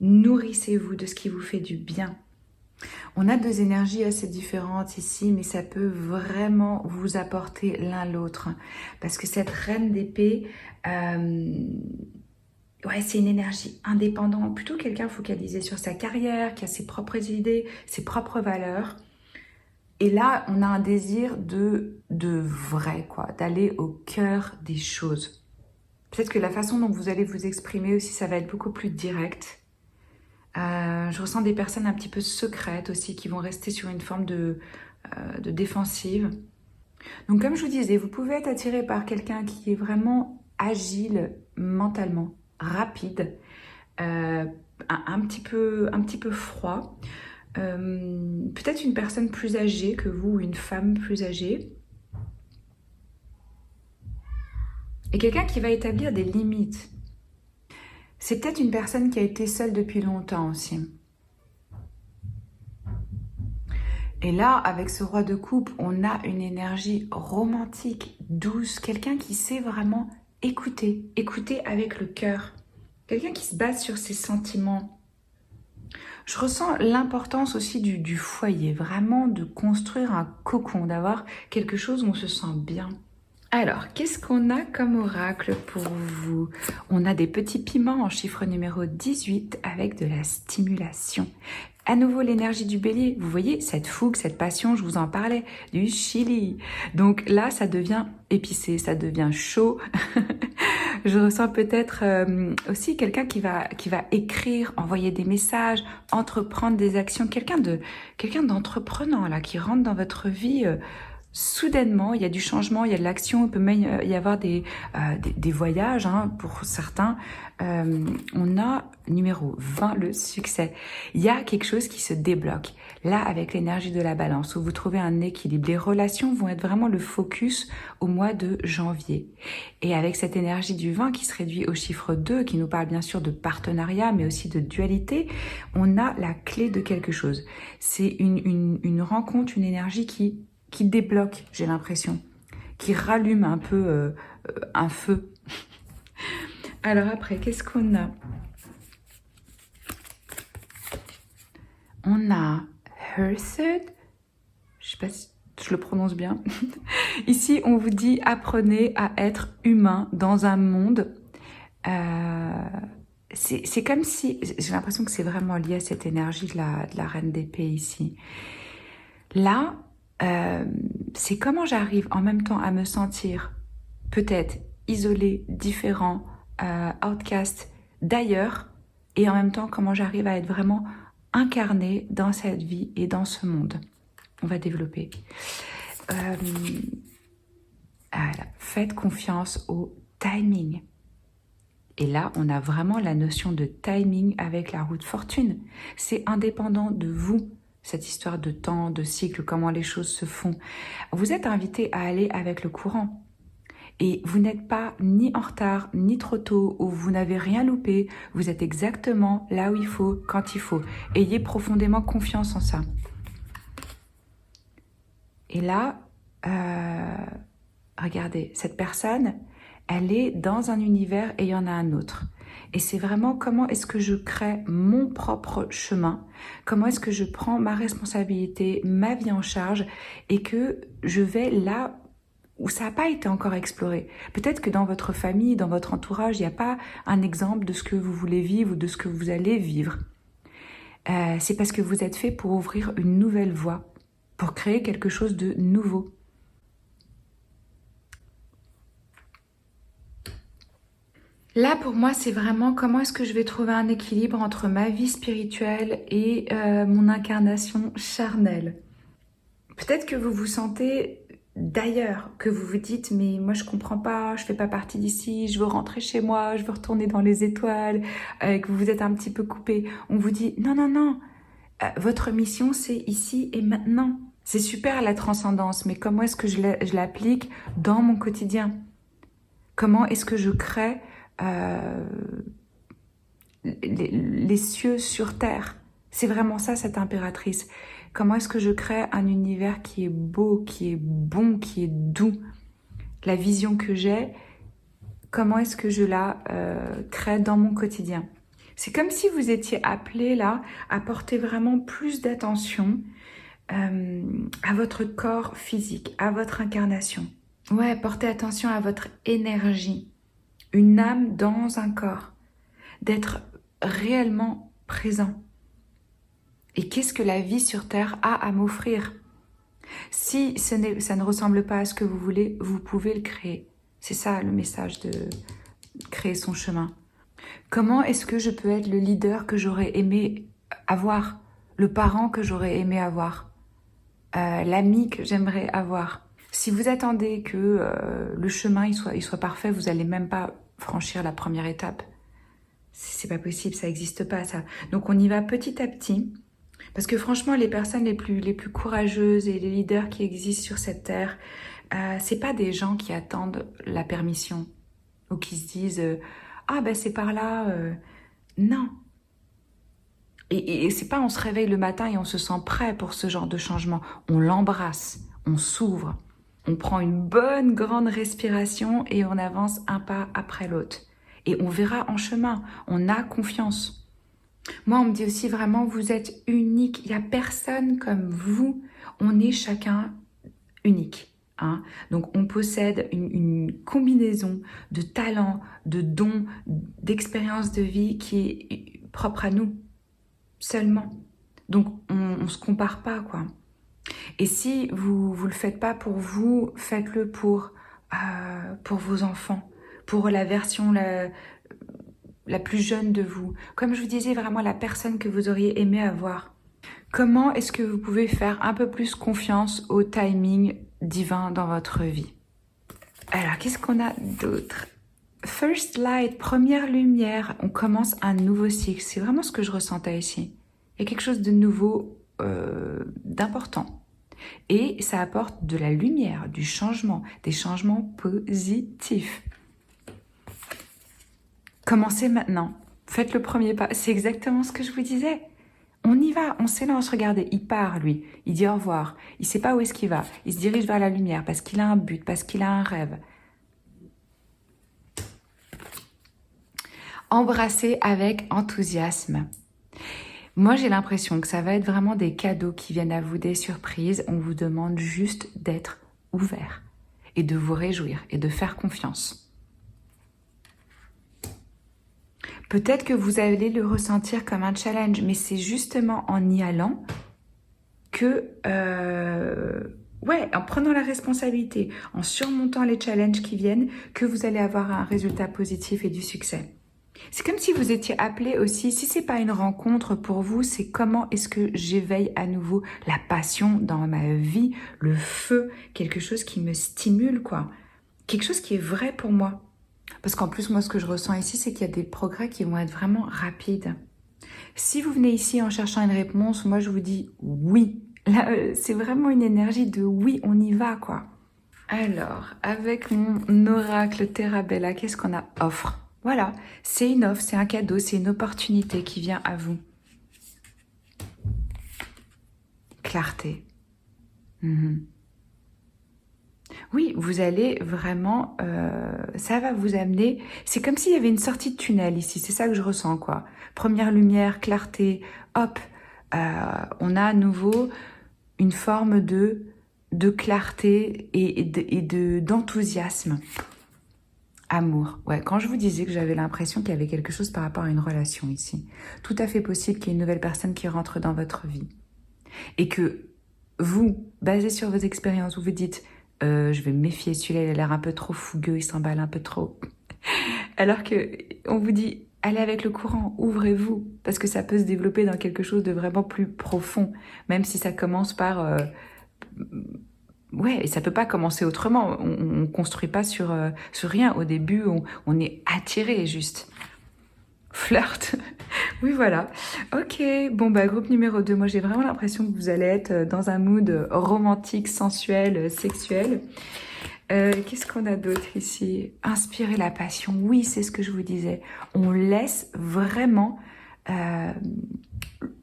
Nourrissez-vous de ce qui vous fait du bien. On a deux énergies assez différentes ici, mais ça peut vraiment vous apporter l'un l'autre. Parce que cette reine d'épée, ouais, c'est une énergie indépendante, plutôt quelqu'un focalisé sur sa carrière, qui a ses propres idées, ses propres valeurs. Et là, on a un désir de vrai, quoi, d'aller au cœur des choses. Peut-être que la façon dont vous allez vous exprimer aussi, ça va être beaucoup plus direct. Je ressens des personnes un petit peu secrètes aussi qui vont rester sur une forme de défensive. Donc comme je vous disais, vous pouvez être attiré par quelqu'un qui est vraiment agile mentalement, rapide, un petit peu froid. Peut-être une personne plus âgée que vous, ou une femme plus âgée. Et quelqu'un qui va établir des limites. C'est peut-être une personne qui a été seule depuis longtemps aussi. Et là, avec ce roi de coupe, on a une énergie romantique, douce, quelqu'un qui sait vraiment écouter, écouter avec le cœur. Quelqu'un qui se base sur ses sentiments. Je ressens l'importance aussi du foyer, vraiment de construire un cocon, d'avoir quelque chose où on se sent bien. Alors, qu'est-ce qu'on a comme oracle pour vous? On a des petits piments en chiffre numéro 18 avec de la stimulation. À nouveau, l'énergie du bélier. Vous voyez, cette fougue, cette passion, je vous en parlais, du chili. Donc là, ça devient épicé, ça devient chaud. Je ressens peut-être aussi quelqu'un qui va écrire, envoyer des messages, entreprendre des actions. Quelqu'un d'entreprenant là, qui rentre dans votre vie soudainement, il y a du changement, il y a de l'action, il peut même y avoir des voyages pour certains. On a numéro 20, le succès. Il y a quelque chose qui se débloque. Là, avec l'énergie de la balance, où vous trouvez un équilibre. Les relations vont être vraiment le focus au mois de janvier. Et avec cette énergie du 20 qui se réduit au chiffre 2, qui nous parle bien sûr de partenariat, mais aussi de dualité, on a la clé de quelque chose. C'est une rencontre, une énergie qui débloque, j'ai l'impression, qui rallume un peu un feu. Alors après, qu'est-ce qu'on a? On a Hearthed, je sais pas si je le prononce bien. Ici, on vous dit apprenez à être humain dans un monde. C'est comme si, j'ai l'impression que c'est vraiment lié à cette énergie de la reine d'épée ici. Là, c'est comment j'arrive en même temps à me sentir peut-être isolée, différent, outcast d'ailleurs, et en même temps comment j'arrive à être vraiment incarnée dans cette vie et dans ce monde. On va développer. Voilà. Faites confiance au timing. Et là, on a vraiment la notion de timing avec la roue de fortune. C'est indépendant de vous. Cette histoire de temps, de cycle, comment les choses se font. Vous êtes invité à aller avec le courant. Et vous n'êtes pas ni en retard, ni trop tôt, ou vous n'avez rien loupé. Vous êtes exactement là où il faut, quand il faut. Ayez profondément confiance en ça. Et là, regardez, cette personne, elle est dans un univers et il y en a un autre. Et c'est vraiment comment est-ce que je crée mon propre chemin, comment est-ce que je prends ma responsabilité, ma vie en charge et que je vais là où ça n'a pas été encore exploré. Peut-être que dans votre famille, dans votre entourage, il n'y a pas un exemple de ce que vous voulez vivre ou de ce que vous allez vivre. C'est parce que vous êtes fait pour ouvrir une nouvelle voie, pour créer quelque chose de nouveau. Là, pour moi, c'est vraiment comment est-ce que je vais trouver un équilibre entre ma vie spirituelle et mon incarnation charnelle. Peut-être que vous vous sentez d'ailleurs, que vous vous dites « mais moi je comprends pas, je fais pas partie d'ici, je veux rentrer chez moi, je veux retourner dans les étoiles », que vous vous êtes un petit peu coupé. On vous dit « non, non, non, votre mission c'est ici et maintenant ». C'est super la transcendance, mais comment est-ce que je l'applique dans mon quotidien? Comment est-ce que je crée les cieux sur terre? C'est vraiment ça, cette impératrice. Comment est-ce que je crée un univers qui est beau, qui est bon, qui est doux? La vision que j'ai, comment est-ce que je la crée dans mon quotidien? C'est comme si vous étiez appelé là à porter vraiment plus d'attention à votre corps physique, à votre incarnation. Ouais, portez attention à votre énergie, une âme dans un corps, d'être réellement présent. Et qu'est-ce que la vie sur Terre a à m'offrir? Si ça ne ressemble pas à ce que vous voulez, vous pouvez le créer. C'est ça le message de créer son chemin. Comment est-ce que je peux être le leader que j'aurais aimé avoir, le parent que j'aurais aimé avoir, l'ami que j'aimerais avoir? Si vous attendez que le chemin il soit parfait, vous n'allez même pas franchir la première étape. C'est pas possible, ça n'existe pas ça. Donc on y va petit à petit, parce que franchement les personnes les plus courageuses et les leaders qui existent sur cette terre, c'est pas des gens qui attendent la permission ou qui se disent ah ben c'est par là, non. Et c'est pas on se réveille le matin et on se sent prêt pour ce genre de changement. On l'embrasse, on s'ouvre, on prend une bonne grande respiration et on avance un pas après l'autre. Et on verra en chemin, on a confiance. Moi, on me dit aussi vraiment, vous êtes unique, il n'y a personne comme vous. On est chacun unique. Hein. Donc, on possède une combinaison de talents, de dons, d'expériences de vie qui est propre à nous, seulement. Donc, on ne se compare pas, quoi. Et si vous ne le faites pas pour vous, faites-le pour vos enfants, pour la version la plus jeune de vous. Comme je vous disais, vraiment la personne que vous auriez aimé avoir. Comment est-ce que vous pouvez faire un peu plus confiance au timing divin dans votre vie? Alors, qu'est-ce qu'on a d'autre? First light, première lumière, on commence un nouveau cycle. C'est vraiment ce que je ressentais ici. Il y a quelque chose de nouveau, d'important. Et ça apporte de la lumière, du changement, des changements positifs. Commencez maintenant. Faites le premier pas. C'est exactement ce que je vous disais. On y va, on s'élance. Regardez, il part, lui. Il dit au revoir. Il ne sait pas où est-ce qu'il va. Il se dirige vers la lumière parce qu'il a un but, parce qu'il a un rêve. Embrassez avec enthousiasme. Moi, j'ai l'impression que ça va être vraiment des cadeaux qui viennent à vous, des surprises. On vous demande juste d'être ouvert et de vous réjouir et de faire confiance. Peut-être que vous allez le ressentir comme un challenge, mais c'est justement en y allant que, en prenant la responsabilité, en surmontant les challenges qui viennent, que vous allez avoir un résultat positif et du succès. C'est comme si vous étiez appelé aussi, si c'est pas une rencontre pour vous, c'est comment est-ce que j'éveille à nouveau la passion dans ma vie, le feu, quelque chose qui me stimule, quoi. Quelque chose qui est vrai pour moi. Parce qu'en plus, moi, ce que je ressens ici, c'est qu'il y a des progrès qui vont être vraiment rapides. Si vous venez ici en cherchant une réponse, moi, je vous dis oui. Là, c'est vraiment une énergie de oui, on y va, quoi. Alors, avec mon oracle Terra Bella, qu'est-ce qu'on a? Offre. Voilà, c'est une offre, c'est un cadeau, c'est une opportunité qui vient à vous. Clarté. Oui, vous allez vraiment, ça va vous amener, c'est comme s'il y avait une sortie de tunnel ici, c'est ça que je ressens, quoi. Première lumière, clarté, hop, on a à nouveau une forme de clarté et d'enthousiasme. Amour. Ouais, quand je vous disais que j'avais l'impression qu'il y avait quelque chose par rapport à une relation ici, tout à fait possible qu'il y ait une nouvelle personne qui rentre dans votre vie. Et que vous, basé sur vos expériences, vous vous dites je vais me méfier, celui-là il a l'air un peu trop fougueux, il s'emballe un peu trop. Alors que on vous dit allez avec le courant, ouvrez-vous, parce que ça peut se développer dans quelque chose de vraiment plus profond, même si ça commence par... Ouais, et ça peut pas commencer autrement. On ne construit pas sur rien. Au début, on est attiré juste. Flirt. Oui, voilà. Ok, bon, bah, groupe numéro 2. Moi, j'ai vraiment l'impression que vous allez être dans un mood romantique, sensuel, sexuel. Qu'est-ce qu'on a d'autre ici? Inspirer la passion. Oui, c'est ce que je vous disais. On laisse vraiment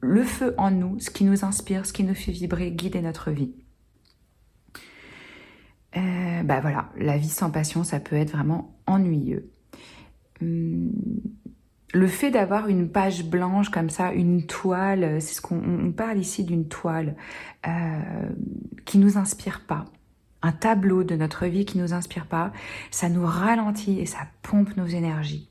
le feu en nous, ce qui nous inspire, ce qui nous fait vibrer, guider notre vie. Bah voilà, la vie sans passion, ça peut être vraiment ennuyeux. Le fait d'avoir une page blanche comme ça, une toile, c'est ce qu'on parle ici d'une toile qui nous inspire pas. Un tableau de notre vie qui nous inspire pas, ça nous ralentit et ça pompe nos énergies.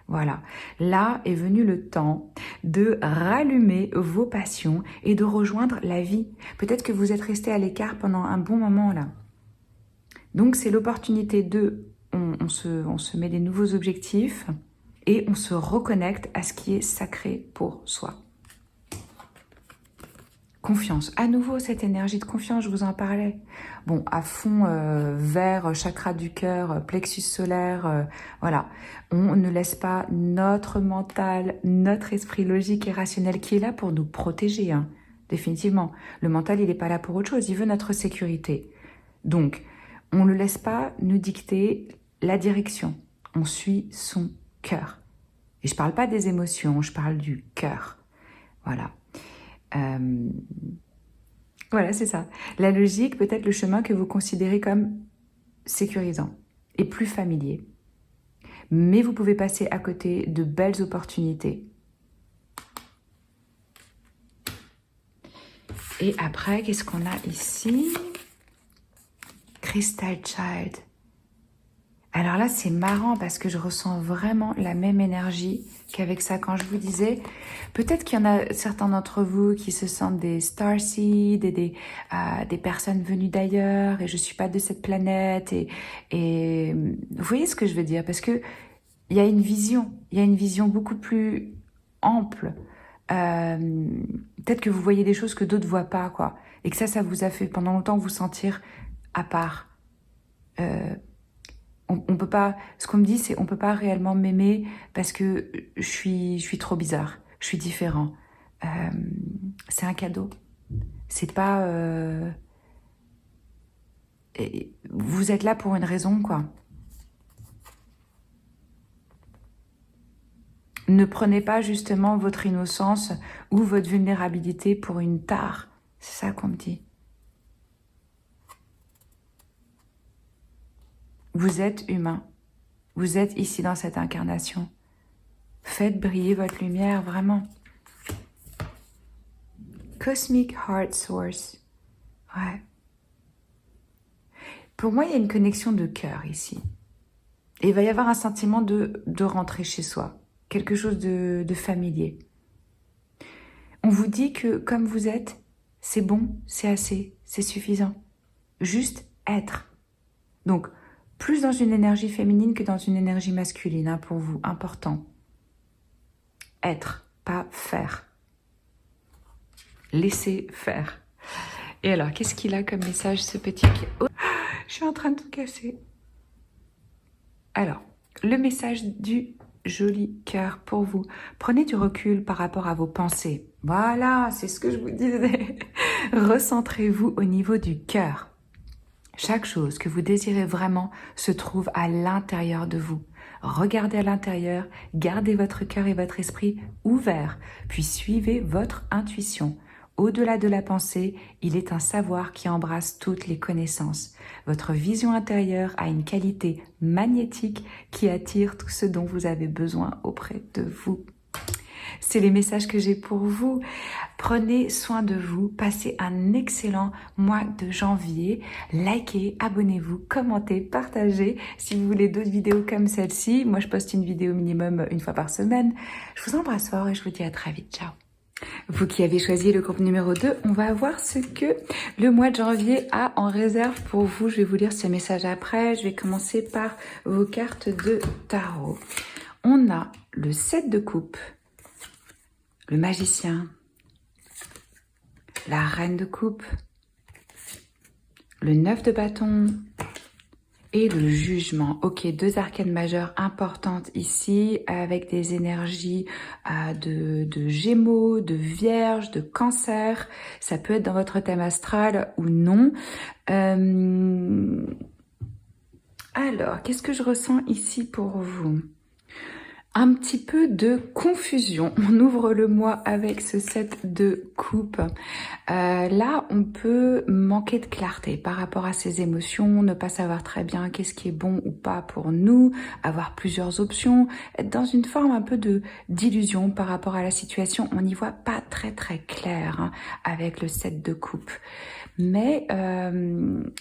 Voilà, là est venu le temps de rallumer vos passions et de rejoindre la vie. Peut-être que vous êtes resté à l'écart pendant un bon moment là. Donc c'est l'opportunité de, on se met des nouveaux objectifs et on se reconnecte à ce qui est sacré pour soi. Confiance. À nouveau, cette énergie de confiance, je vous en parlais. Bon, à fond, vert, chakra du cœur, plexus solaire, voilà. On ne laisse pas notre mental, notre esprit logique et rationnel qui est là pour nous protéger, hein, définitivement. Le mental, il n'est pas là pour autre chose, il veut notre sécurité. Donc, on ne le laisse pas nous dicter la direction. On suit son cœur. Et je ne parle pas des émotions, je parle du cœur. Voilà. Voilà, c'est ça. La logique peut être le chemin que vous considérez comme sécurisant et plus familier. Mais vous pouvez passer à côté de belles opportunités. Et après, qu'est-ce qu'on a ici? Crystal Child. Alors là, c'est marrant parce que je ressens vraiment la même énergie qu'avec ça. Quand je vous disais, peut-être qu'il y en a certains d'entre vous qui se sentent des starseeds et des personnes venues d'ailleurs et je suis pas de cette planète. Et vous voyez ce que je veux dire? Parce que il y a une vision beaucoup plus ample. Peut-être que vous voyez des choses que d'autres voient pas, quoi. Et que ça vous a fait pendant longtemps vous sentir à part. On peut pas, ce qu'on me dit, c'est on peut pas réellement m'aimer parce que je suis trop bizarre, je suis différent. C'est un cadeau. C'est pas. Vous êtes là pour une raison, quoi. Ne prenez pas justement votre innocence ou votre vulnérabilité pour une tare. C'est ça qu'on me dit. Vous êtes humain. Vous êtes ici dans cette incarnation. Faites briller votre lumière, vraiment. Cosmic Heart Source. Ouais. Pour moi, il y a une connexion de cœur ici. Et il va y avoir un sentiment de rentrer chez soi. Quelque chose de familier. On vous dit que comme vous êtes, c'est bon, c'est assez, c'est suffisant. Juste être. Donc, plus dans une énergie féminine que dans une énergie masculine, hein, pour vous, important. Être, pas faire. Laisser faire. Et alors, qu'est-ce qu'il a comme message, ce petit... Oh, je suis en train de tout casser. Alors, le message du joli cœur pour vous. Prenez du recul par rapport à vos pensées. Voilà, c'est ce que je vous disais. Recentrez-vous au niveau du cœur. Chaque chose que vous désirez vraiment se trouve à l'intérieur de vous. Regardez à l'intérieur, gardez votre cœur et votre esprit ouverts, puis suivez votre intuition. Au-delà de la pensée, il est un savoir qui embrasse toutes les connaissances. Votre vision intérieure a une qualité magnétique qui attire tout ce dont vous avez besoin auprès de vous. C'est les messages que j'ai pour vous. Prenez soin de vous, passez un excellent mois de janvier. Likez, abonnez-vous, commentez, partagez. Si vous voulez d'autres vidéos comme celle-ci, moi je poste une vidéo minimum une fois par semaine. Je vous embrasse fort et je vous dis à très vite. Ciao. Vous qui avez choisi le groupe numéro 2, on va voir ce que le mois de janvier a en réserve pour vous. Je vais vous lire ce message après. Je vais commencer par vos cartes de tarot. On a le 7 de coupe, le magicien, la reine de coupe, le 9 de bâton Et le jugement. Ok, deux arcanes majeures importantes ici, avec des énergies de Gémeaux, de Vierge, de Cancer. Ça peut être dans votre thème astral ou non. Alors, qu'est-ce que je ressens ici pour vous? Un petit peu de confusion. On ouvre le mois avec ce set de coupe. Là, on peut manquer de clarté par rapport à ses émotions, ne pas savoir très bien qu'est-ce qui est bon ou pas pour nous, avoir plusieurs options, être dans une forme un peu d'illusion par rapport à la situation. On n'y voit pas très clair hein, avec le set de coupe. Mais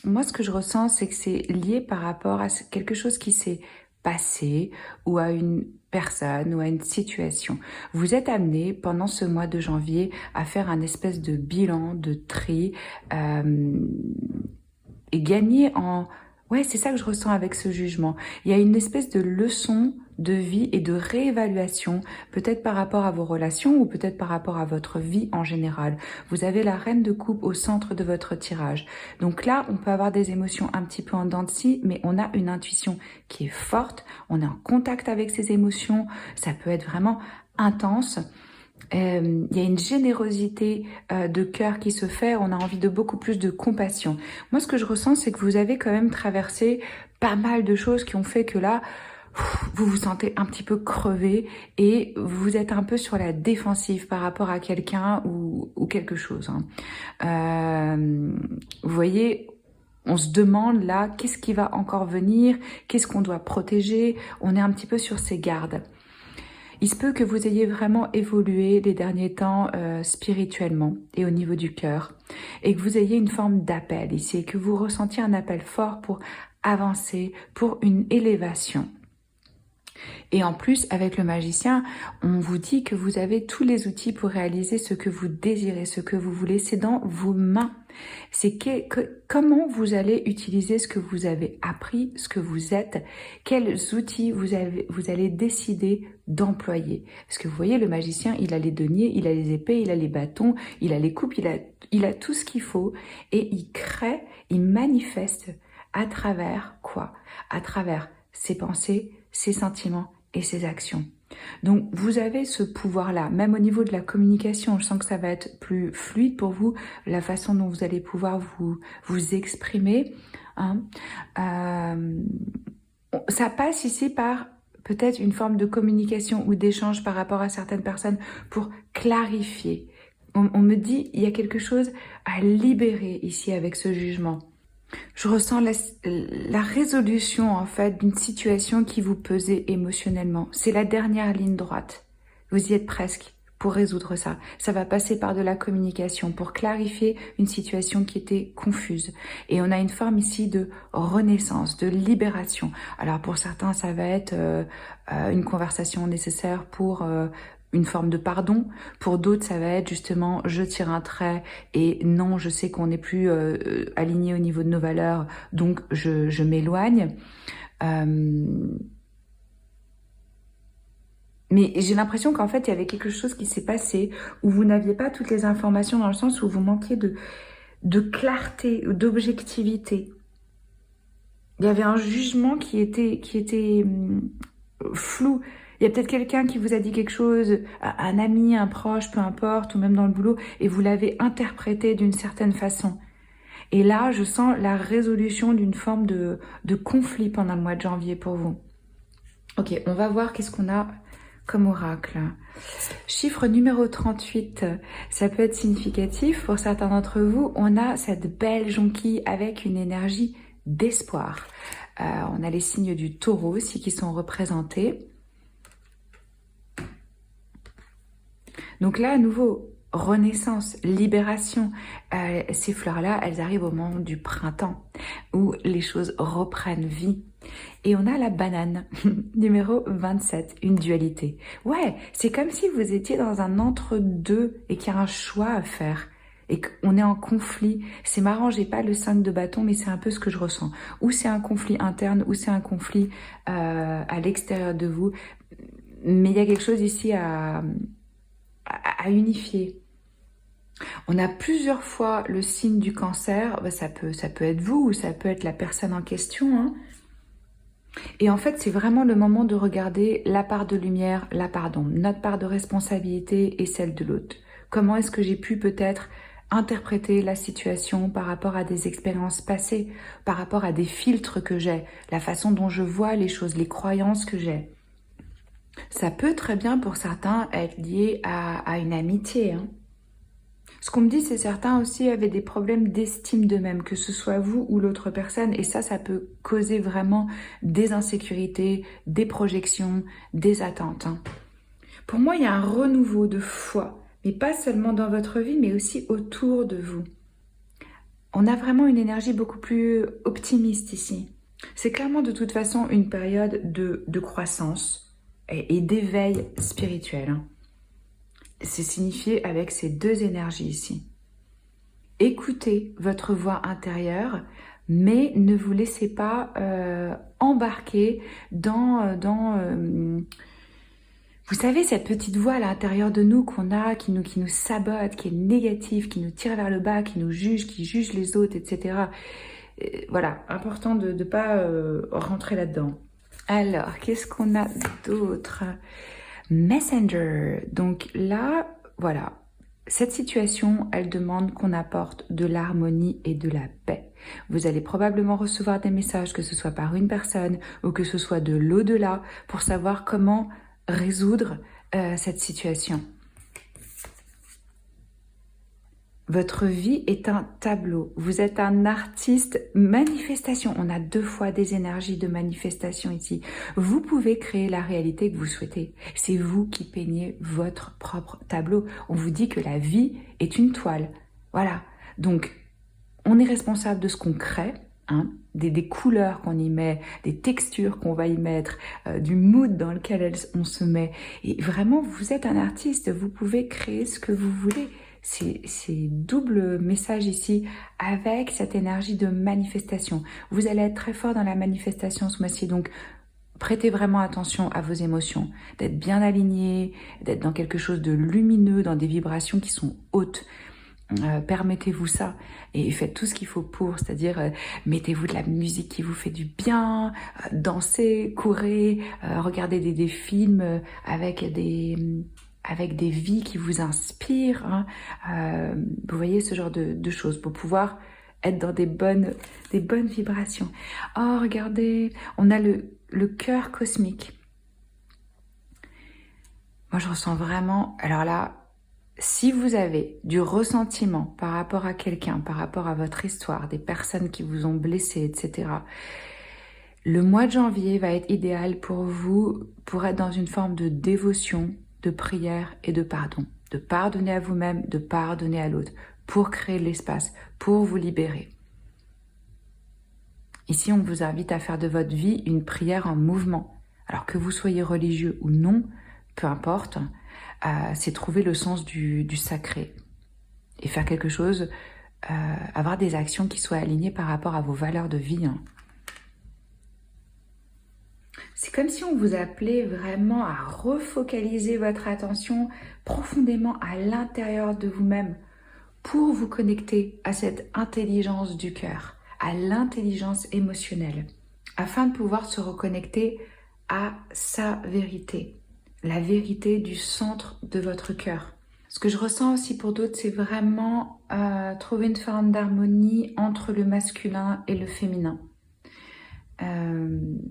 moi, ce que je ressens, c'est que c'est lié par rapport à quelque chose qui s'est passé ou à une personne ou à une situation. Vous êtes amené pendant ce mois de janvier à faire un espèce de bilan, de tri et gagner en... Ouais, c'est ça que je ressens avec ce jugement. Il y a une espèce de leçon de vie et de réévaluation, peut-être par rapport à vos relations ou peut-être par rapport à votre vie en général. Vous avez la reine de coupe au centre de votre tirage. Donc là, on peut avoir des émotions un petit peu en dents de scie, mais on a une intuition qui est forte, on est en contact avec ses émotions, ça peut être vraiment intense. Il y a une générosité de cœur qui se fait, on a envie de beaucoup plus de compassion. Moi, ce que je ressens, c'est que vous avez quand même traversé pas mal de choses qui ont fait que là, vous vous sentez un petit peu crevé et vous êtes un peu sur la défensive par rapport à quelqu'un ou quelque chose. Hein. Vous voyez, on se demande là, qu'est-ce qui va encore venir? Qu'est-ce qu'on doit protéger? On est un petit peu sur ses gardes. Il se peut que vous ayez vraiment évolué les derniers temps spirituellement et au niveau du cœur et que vous ayez une forme d'appel ici et que vous ressentiez un appel fort pour avancer, pour une élévation. Et en plus, avec le magicien, on vous dit que vous avez tous les outils pour réaliser ce que vous désirez, ce que vous voulez. C'est dans vos mains. C'est comment vous allez utiliser ce que vous avez appris, ce que vous êtes, quels outils vous allez décider d'employer. Parce que vous voyez, le magicien, il a les deniers, il a les épées, il a les bâtons, il a les coupes, il a tout ce qu'il faut. Et il crée, il manifeste à travers quoi? À travers ses pensées, ses sentiments et ses actions. Donc vous avez ce pouvoir-là, même au niveau de la communication, je sens que ça va être plus fluide pour vous, la façon dont vous allez pouvoir vous exprimer. Hein. Ça passe ici par peut-être une forme de communication ou d'échange par rapport à certaines personnes pour clarifier. On me dit, il y a quelque chose à libérer ici avec ce jugement. Je ressens la résolution en fait d'une situation qui vous pesait émotionnellement. C'est la dernière ligne droite. Vous y êtes presque pour résoudre ça. Ça va passer par de la communication pour clarifier une situation qui était confuse. Et on a une forme ici de renaissance, de libération. Alors pour certains, ça va être une conversation nécessaire pour... une forme de pardon. Pour d'autres, ça va être justement je tire un trait et non, je sais qu'on n'est plus aligné au niveau de nos valeurs, donc je m'éloigne. Mais j'ai l'impression qu'en fait, il y avait quelque chose qui s'est passé où vous n'aviez pas toutes les informations dans le sens où vous manquiez de clarté, d'objectivité. Il y avait un jugement qui était flou. Il y a peut-être quelqu'un qui vous a dit quelque chose, un ami, un proche, peu importe, ou même dans le boulot, et vous l'avez interprété d'une certaine façon. Et là, je sens la résolution d'une forme de conflit pendant le mois de janvier pour vous. Ok, on va voir qu'est-ce qu'on a comme oracle. Chiffre numéro 38, ça peut être significatif. Pour certains d'entre vous, on a cette belle jonquille avec une énergie d'espoir. On a les signes du taureau aussi qui sont représentés. Donc là, à nouveau, renaissance, libération. Ces fleurs-là, elles arrivent au moment du printemps où les choses reprennent vie. Et on a la banane, numéro 27, une dualité. Ouais, c'est comme si vous étiez dans un entre-deux et qu'il y a un choix à faire. Et qu'on est en conflit. C'est marrant, j'ai pas le 5 de bâton, mais c'est un peu ce que je ressens. Ou c'est un conflit interne, ou c'est un conflit à l'extérieur de vous. Mais il y a quelque chose ici à unifier. On a plusieurs fois le signe du cancer, ça peut être vous ou ça peut être la personne en question. Hein. Et en fait, c'est vraiment le moment de regarder la part de lumière, la part d'ombre, notre part de responsabilité et celle de l'autre. Comment est-ce que j'ai pu peut-être interpréter la situation par rapport à des expériences passées, par rapport à des filtres que j'ai, la façon dont je vois les choses, les croyances que j'ai. Ça peut très bien pour certains être lié à une amitié, hein. Ce qu'on me dit, c'est certains aussi avaient des problèmes d'estime d'eux-mêmes, que ce soit vous ou l'autre personne, et ça peut causer vraiment des insécurités, des projections, des attentes, hein. Pour moi, il y a un renouveau de foi, mais pas seulement dans votre vie, mais aussi autour de vous. On a vraiment une énergie beaucoup plus optimiste ici. C'est clairement de toute façon une période de croissance et d'éveil spirituel, hein. C'est signifié avec ces deux énergies ici. Écoutez votre voix intérieure, mais ne vous laissez pas embarquer dans vous savez, cette petite voix à l'intérieur de nous qu'on a, qui nous sabote, qui est négative, qui nous tire vers le bas, qui nous juge, qui juge les autres, etc. Voilà, important de ne pas rentrer là-dedans. Alors, qu'est-ce qu'on a d'autre? Messenger. Donc là, voilà. Cette situation, elle demande qu'on apporte de l'harmonie et de la paix. Vous allez probablement recevoir des messages, que ce soit par une personne ou que ce soit de l'au-delà, pour savoir comment résoudre cette situation. Votre vie est un tableau. Vous êtes un artiste manifestation. On a deux fois des énergies de manifestation ici. Vous pouvez créer la réalité que vous souhaitez. C'est vous qui peignez votre propre tableau. On vous dit que la vie est une toile. Voilà. Donc, on est responsable de ce qu'on crée, hein, des couleurs qu'on y met, des textures qu'on va y mettre, du mood dans lequel on se met. Et vraiment, vous êtes un artiste. Vous pouvez créer ce que vous voulez. C'est double message ici avec cette énergie de manifestation. Vous allez être très fort dans la manifestation ce mois-ci, donc prêtez vraiment attention à vos émotions, d'être bien aligné, d'être dans quelque chose de lumineux, dans des vibrations qui sont hautes. Permettez-vous ça et faites tout ce qu'il faut pour, c'est-à-dire mettez-vous de la musique qui vous fait du bien, dansez, courez, regardez des films avec des vies qui vous inspirent, hein. Vous voyez ce genre de choses pour pouvoir être dans des bonnes vibrations. Oh, regardez, on a le cœur cosmique. Moi, je ressens vraiment... Alors là, si vous avez du ressentiment par rapport à quelqu'un, par rapport à votre histoire, des personnes qui vous ont blessé, etc., le mois de janvier va être idéal pour vous, pour être dans une forme de dévotion, de prière et de pardon. De pardonner à vous-même, de pardonner à l'autre, pour créer l'espace, pour vous libérer. Ici, on vous invite à faire de votre vie une prière en mouvement. Alors que vous soyez religieux ou non, peu importe, c'est trouver le sens du sacré. Et faire quelque chose, avoir des actions qui soient alignées par rapport à vos valeurs de vie, hein. C'est comme si on vous appelait vraiment à refocaliser votre attention profondément à l'intérieur de vous-même pour vous connecter à cette intelligence du cœur, à l'intelligence émotionnelle, afin de pouvoir se reconnecter à sa vérité, la vérité du centre de votre cœur. Ce que je ressens aussi pour d'autres, c'est vraiment trouver une forme d'harmonie entre le masculin et le féminin.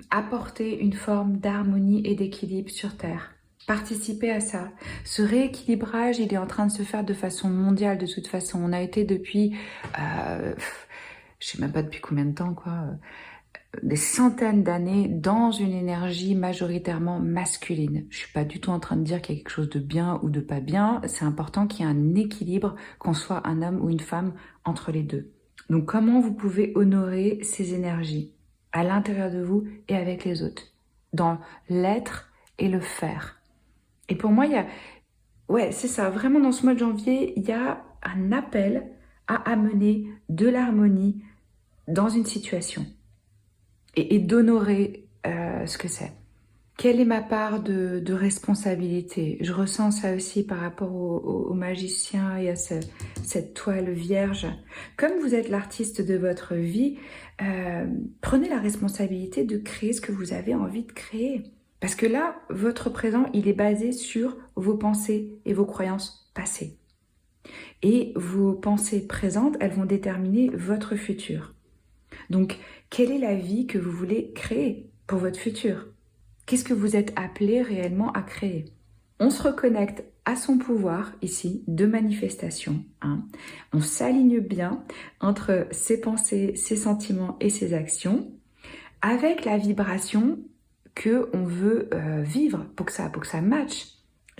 Apporter une forme d'harmonie et d'équilibre sur Terre. Participer à ça. Ce rééquilibrage, il est en train de se faire de façon mondiale de toute façon. On a été depuis, je sais même pas depuis combien de temps, quoi, des centaines d'années dans une énergie majoritairement masculine. Je suis pas du tout en train de dire qu'il y a quelque chose de bien ou de pas bien. C'est important qu'il y ait un équilibre, qu'on soit un homme ou une femme entre les deux. Donc comment vous pouvez honorer ces énergies à l'intérieur de vous et avec les autres, dans l'être et le faire. Et pour moi, il y a, ouais, c'est ça, vraiment dans ce mois de janvier, il y a un appel à amener de l'harmonie dans une situation et d'honorer ce que c'est. Quelle est ma part de responsabilité? Je ressens ça aussi par rapport au magicien et à cette toile vierge. Comme vous êtes l'artiste de votre vie, prenez la responsabilité de créer ce que vous avez envie de créer. Parce que là, votre présent, il est basé sur vos pensées et vos croyances passées. Et vos pensées présentes, elles vont déterminer votre futur. Donc, quelle est la vie que vous voulez créer pour votre futur? Qu'est-ce que vous êtes appelé réellement à créer? On se reconnecte à son pouvoir ici de manifestation. Hein. On s'aligne bien entre ses pensées, ses sentiments et ses actions avec la vibration qu'on veut vivre pour que ça matche.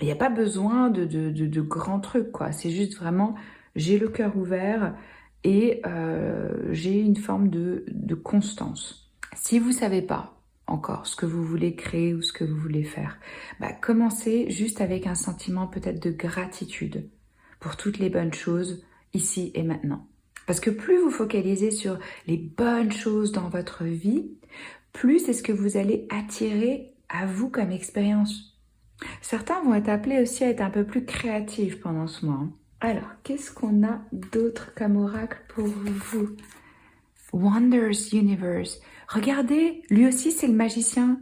Il n'y a pas besoin de grands trucs, quoi. C'est juste vraiment, j'ai le cœur ouvert et j'ai une forme de constance. Si vous ne savez pas encore ce que vous voulez créer ou ce que vous voulez faire, commencez juste avec un sentiment peut-être de gratitude pour toutes les bonnes choses ici et maintenant. Parce que plus vous focalisez sur les bonnes choses dans votre vie, plus c'est ce que vous allez attirer à vous comme expérience. Certains vont être appelés aussi à être un peu plus créatifs pendant ce mois. Alors, qu'est-ce qu'on a d'autre comme oracle pour vous? Wonders Universe. Regardez, lui aussi c'est le magicien.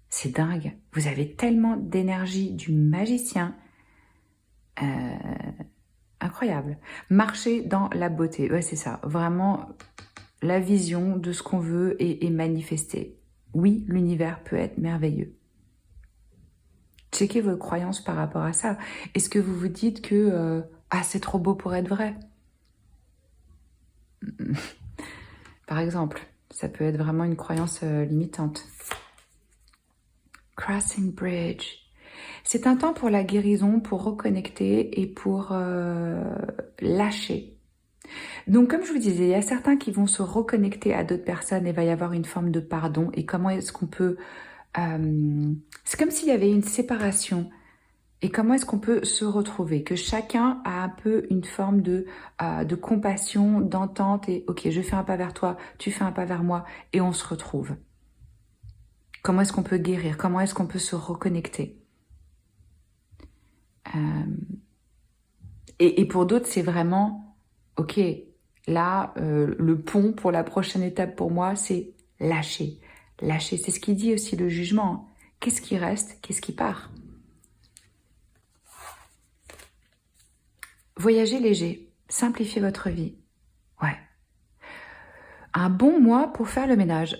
C'est dingue. Vous avez tellement d'énergie du magicien. Incroyable. Marcher dans la beauté. Ouais, c'est ça. Vraiment, la vision de ce qu'on veut est manifestée. Oui, l'univers peut être merveilleux. Checkez vos croyances par rapport à ça. Est-ce que vous vous dites que c'est trop beau pour être vrai? Par exemple, ça peut être vraiment une croyance limitante. Crossing Bridge. C'est un temps pour la guérison, pour reconnecter et pour lâcher. Donc, comme je vous disais, il y a certains qui vont se reconnecter à d'autres personnes et il va y avoir une forme de pardon. Et comment est-ce qu'on peut... c'est comme s'il y avait une séparation. Et comment est-ce qu'on peut se retrouver? Que chacun a un peu une forme de compassion, d'entente et ok, je fais un pas vers toi, tu fais un pas vers moi et on se retrouve. Comment est-ce qu'on peut guérir? Comment est-ce qu'on peut se reconnecter? Et pour d'autres, c'est vraiment, ok, là, le pont pour la prochaine étape pour moi, c'est lâcher. Lâcher, c'est ce qui dit aussi le jugement. Qu'est-ce qui reste? Qu'est-ce qui part? Voyagez léger, simplifiez votre vie. Ouais. Un bon mois pour faire le ménage,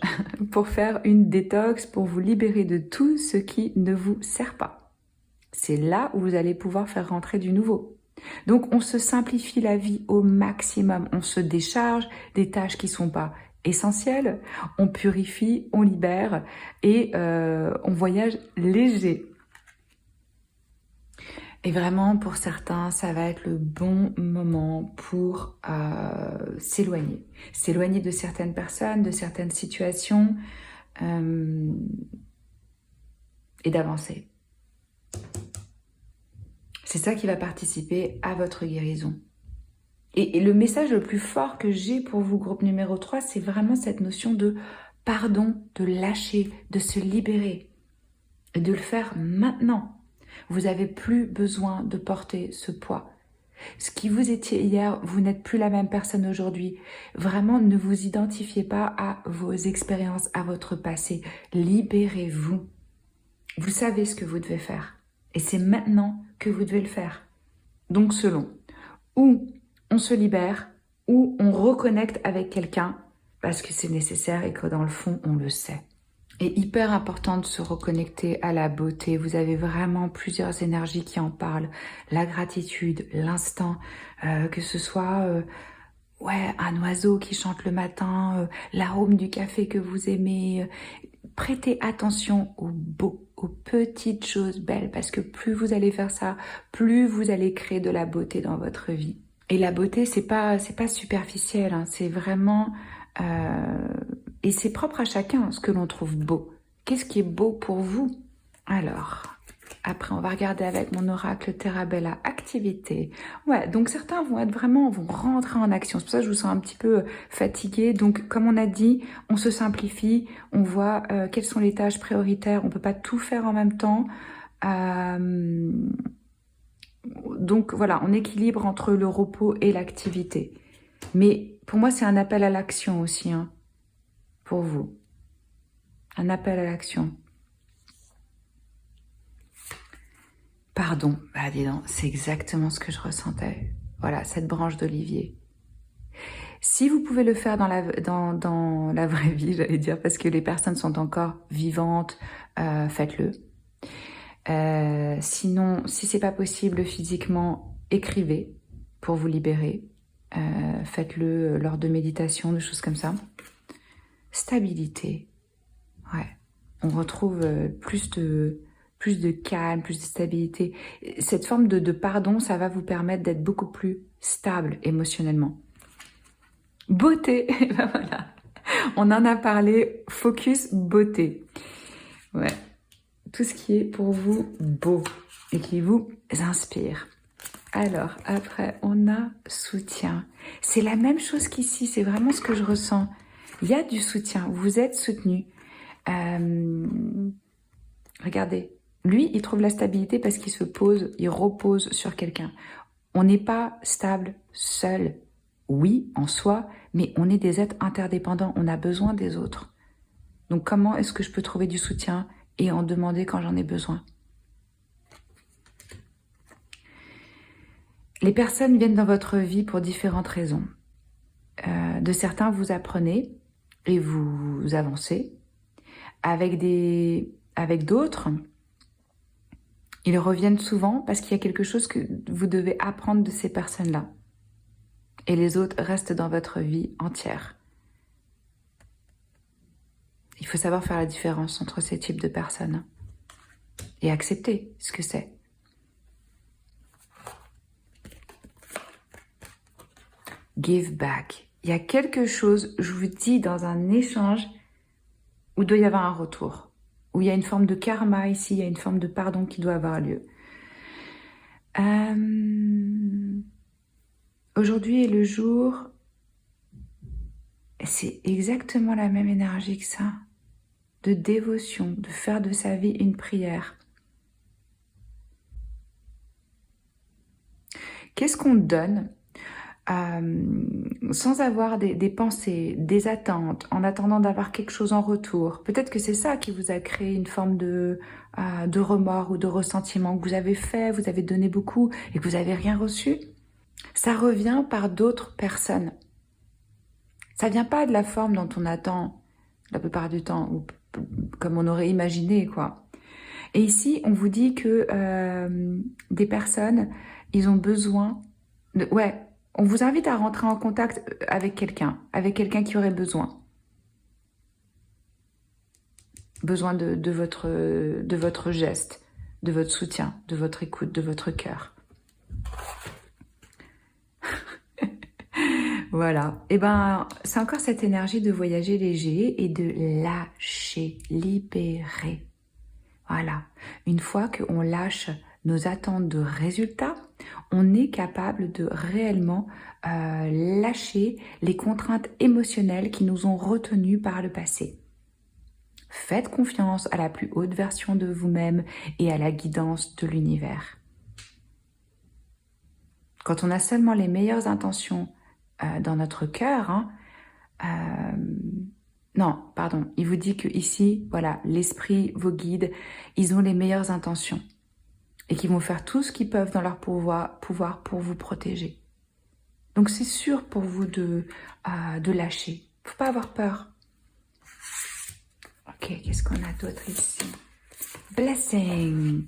pour faire une détox, pour vous libérer de tout ce qui ne vous sert pas. C'est là où vous allez pouvoir faire rentrer du nouveau. Donc, on se simplifie la vie au maximum. On se décharge des tâches qui ne sont pas essentielles. On purifie, on libère et on voyage léger. Et vraiment, pour certains, ça va être le bon moment pour s'éloigner. S'éloigner de certaines personnes, de certaines situations et d'avancer. C'est ça qui va participer à votre guérison. Et le message le plus fort que j'ai pour vous, groupe numéro 3, c'est vraiment cette notion de pardon, de lâcher, de se libérer. Et de le faire maintenant. Vous n'avez plus besoin de porter ce poids. Ce qui vous étiez hier, vous n'êtes plus la même personne aujourd'hui. Vraiment, ne vous identifiez pas à vos expériences, à votre passé. Libérez-vous. Vous savez ce que vous devez faire. Et c'est maintenant que vous devez le faire. Donc selon, ou on se libère, ou on reconnecte avec quelqu'un, parce que c'est nécessaire et que dans le fond, on le sait. Et hyper important de se reconnecter à la beauté. Vous avez vraiment plusieurs énergies qui en parlent. La gratitude, l'instant, que ce soit un oiseau qui chante le matin, l'arôme du café que vous aimez. Prêtez attention au beau, aux petites choses belles, parce que plus vous allez faire ça, plus vous allez créer de la beauté dans votre vie. Et la beauté, c'est pas superficiel, hein, c'est vraiment... et c'est propre à chacun, ce que l'on trouve beau. Qu'est-ce qui est beau pour vous? Alors, Après, on va regarder avec mon oracle Terra Bella, activité. Ouais, donc certains vont rentrer en action. C'est pour ça que je vous sens un petit peu fatigué. Donc, comme on a dit, on se simplifie, on voit quelles sont les tâches prioritaires. On peut pas tout faire en même temps. Donc, voilà, on équilibre entre le repos et l'activité. Mais pour moi, c'est un appel à l'action aussi, hein, pour vous. Un appel à l'action. Pardon, bah dis donc, c'est exactement ce que je ressentais. Voilà, cette branche d'olivier. Si vous pouvez le faire dans la vraie vie, j'allais dire, parce que les personnes sont encore vivantes, faites-le. Sinon, si c'est pas possible physiquement, écrivez pour vous libérer. Faites-le lors de méditation, de choses comme ça. Stabilité. Ouais. On retrouve plus de calme, plus de stabilité. Cette forme de pardon, ça va vous permettre d'être beaucoup plus stable émotionnellement. Beauté, ben voilà, on en a parlé, focus beauté. Ouais, tout ce qui est pour vous beau et qui vous inspire. Alors, après, on a soutien. C'est la même chose qu'ici, c'est vraiment ce que je ressens. Il y a du soutien, vous êtes soutenu. Regardez, lui, il trouve la stabilité parce qu'il se pose, il repose sur quelqu'un. On n'est pas stable seul, oui, en soi, mais on est des êtres interdépendants, on a besoin des autres. Donc comment est-ce que je peux trouver du soutien et en demander quand j'en ai besoin? Les personnes viennent dans votre vie pour différentes raisons. De certains, vous apprenez et vous avancez. Avec d'autres, ils reviennent souvent parce qu'il y a quelque chose que vous devez apprendre de ces personnes-là. Et les autres restent dans votre vie entière. Il faut savoir faire la différence entre ces types de personnes et accepter ce que c'est. Give back. Il y a quelque chose, je vous dis, dans un échange où il doit y avoir un retour, où il y a une forme de karma ici, il y a une forme de pardon qui doit avoir lieu. Aujourd'hui est le jour, c'est exactement la même énergie que ça, de dévotion, de faire de sa vie une prière. Qu'est-ce qu'on donne sans avoir des pensées, des attentes, en attendant d'avoir quelque chose en retour? Peut-être que c'est ça qui vous a créé une forme de remords ou de ressentiment, que vous avez fait, vous avez donné beaucoup et que vous n'avez rien reçu. Ça revient par d'autres personnes. Ça vient pas de la forme dont on attend la plupart du temps, ou comme on aurait imaginé, quoi. Et ici, on vous dit que des personnes, ils ont besoin de... Ouais, on vous invite à rentrer en contact avec quelqu'un qui aurait besoin. Besoin de votre geste, de votre soutien, de votre écoute, de votre cœur. Voilà. Et ben, c'est encore cette énergie de voyager léger et de lâcher, libérer. Voilà. Une fois qu'on lâche nos attentes de résultats, on est capable de réellement lâcher les contraintes émotionnelles qui nous ont retenus par le passé. Faites confiance à la plus haute version de vous-même et à la guidance de l'univers. Quand on a seulement les meilleures intentions dans notre cœur, non, pardon, il vous dit que ici, voilà, l'esprit, vos guides, ils ont les meilleures intentions et qu'ils vont faire tout ce qu'ils peuvent dans leur pouvoir pour vous protéger. Donc c'est sûr pour vous de lâcher. Faut pas avoir peur. Ok, qu'est-ce qu'on a d'autre ici? Blessing.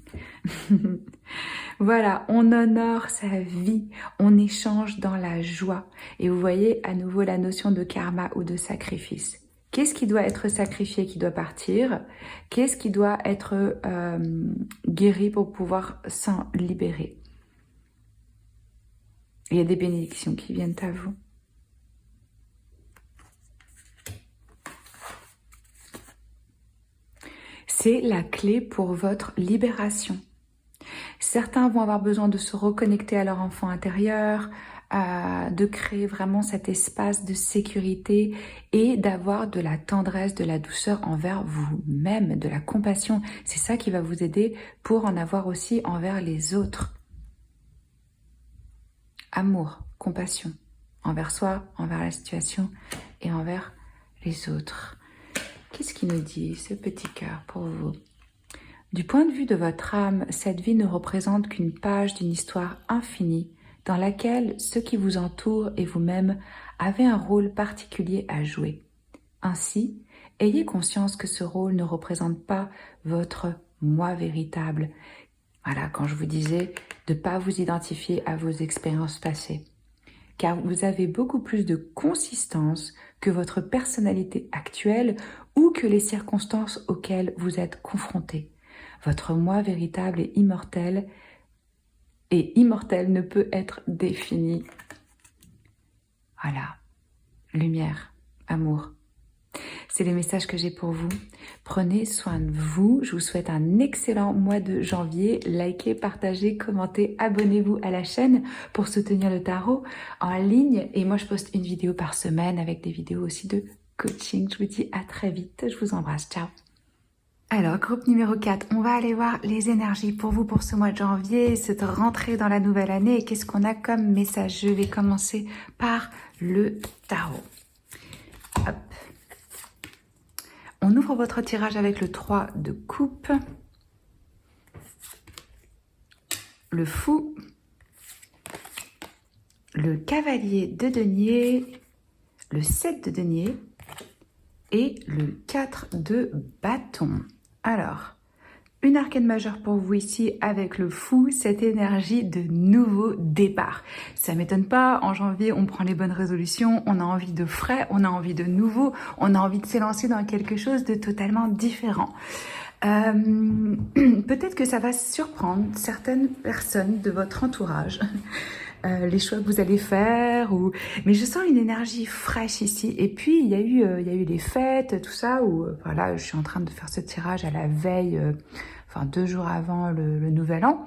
Voilà, on honore sa vie, on échange dans la joie. Et vous voyez à nouveau la notion de karma ou de sacrifice. Qu'est-ce qui doit être sacrifié, qui doit partir? Qu'est-ce qui doit être guéri pour pouvoir s'en libérer? Il y a des bénédictions qui viennent à vous. C'est la clé pour votre libération. Certains vont avoir besoin de se reconnecter à leur enfant intérieur, de créer vraiment cet espace de sécurité et d'avoir de la tendresse, de la douceur envers vous-même, de la compassion. C'est ça qui va vous aider pour en avoir aussi envers les autres. Amour, compassion, envers soi, envers la situation et envers les autres. Qu'est-ce qu'il nous dit, ce petit cœur, pour vous? Du point de vue de votre âme, cette vie ne représente qu'une page d'une histoire infinie dans laquelle ceux qui vous entourent et vous-même avez un rôle particulier à jouer. Ainsi, ayez conscience que ce rôle ne représente pas votre moi véritable. Voilà, quand je vous disais de ne pas vous identifier à vos expériences passées. Car vous avez beaucoup plus de consistance que votre personnalité actuelle ou que les circonstances auxquelles vous êtes confrontés. Votre moi véritable et immortel ne peut être défini. Voilà, lumière, amour. C'est les messages que j'ai pour vous. Prenez soin de vous. Je vous souhaite un excellent mois de janvier. Likez, partagez, commentez, abonnez-vous à la chaîne pour soutenir le tarot en ligne. Et moi, je poste une vidéo par semaine avec des vidéos aussi de coaching. Je vous dis à très vite. Je vous embrasse. Ciao. Alors, groupe numéro 4, on va aller voir les énergies pour vous pour ce mois de janvier, cette rentrée dans la nouvelle année. Et qu'est-ce qu'on a comme message? Je vais commencer par le tarot. Hop. On ouvre votre tirage avec le 3 de coupe, le fou, le cavalier de denier, le 7 de denier et le 4 de bâton. Alors, une arcane majeure pour vous ici avec le fou, cette énergie de nouveau départ. Ça m'étonne pas, en janvier, on prend les bonnes résolutions, on a envie de frais, on a envie de nouveau, on a envie de s'élancer dans quelque chose de totalement différent. Peut-être que ça va surprendre certaines personnes de votre entourage. Les choix que vous allez faire, mais je sens une énergie fraîche ici. Et puis il y a eu les fêtes, tout ça, où voilà, je suis en train de faire ce tirage à la veille, enfin 2 jours avant le nouvel an.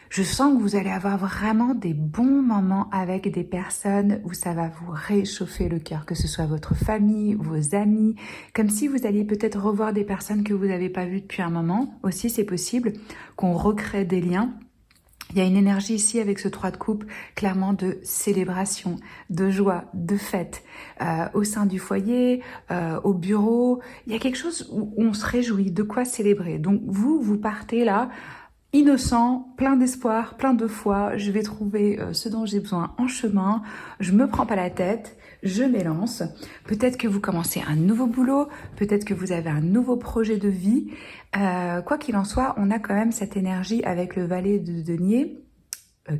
Je sens que vous allez avoir vraiment des bons moments avec des personnes où ça va vous réchauffer le cœur, que ce soit votre famille, vos amis, comme si vous alliez peut-être revoir des personnes que vous n'avez pas vues depuis un moment. Aussi, c'est possible qu'on recrée des liens. Il y a une énergie ici avec ce 3 de coupe, clairement de célébration, de joie, de fête, au sein du foyer, au bureau. Il y a quelque chose où on se réjouit, de quoi célébrer. Donc vous partez là, innocent, plein d'espoir, plein de foi. Je vais trouver ce dont j'ai besoin en chemin. Je me prends pas la tête. Je m'élance. Peut-être que vous commencez un nouveau boulot, peut-être que vous avez un nouveau projet de vie. Quoi qu'il en soit, on a quand même cette énergie avec le valet de denier,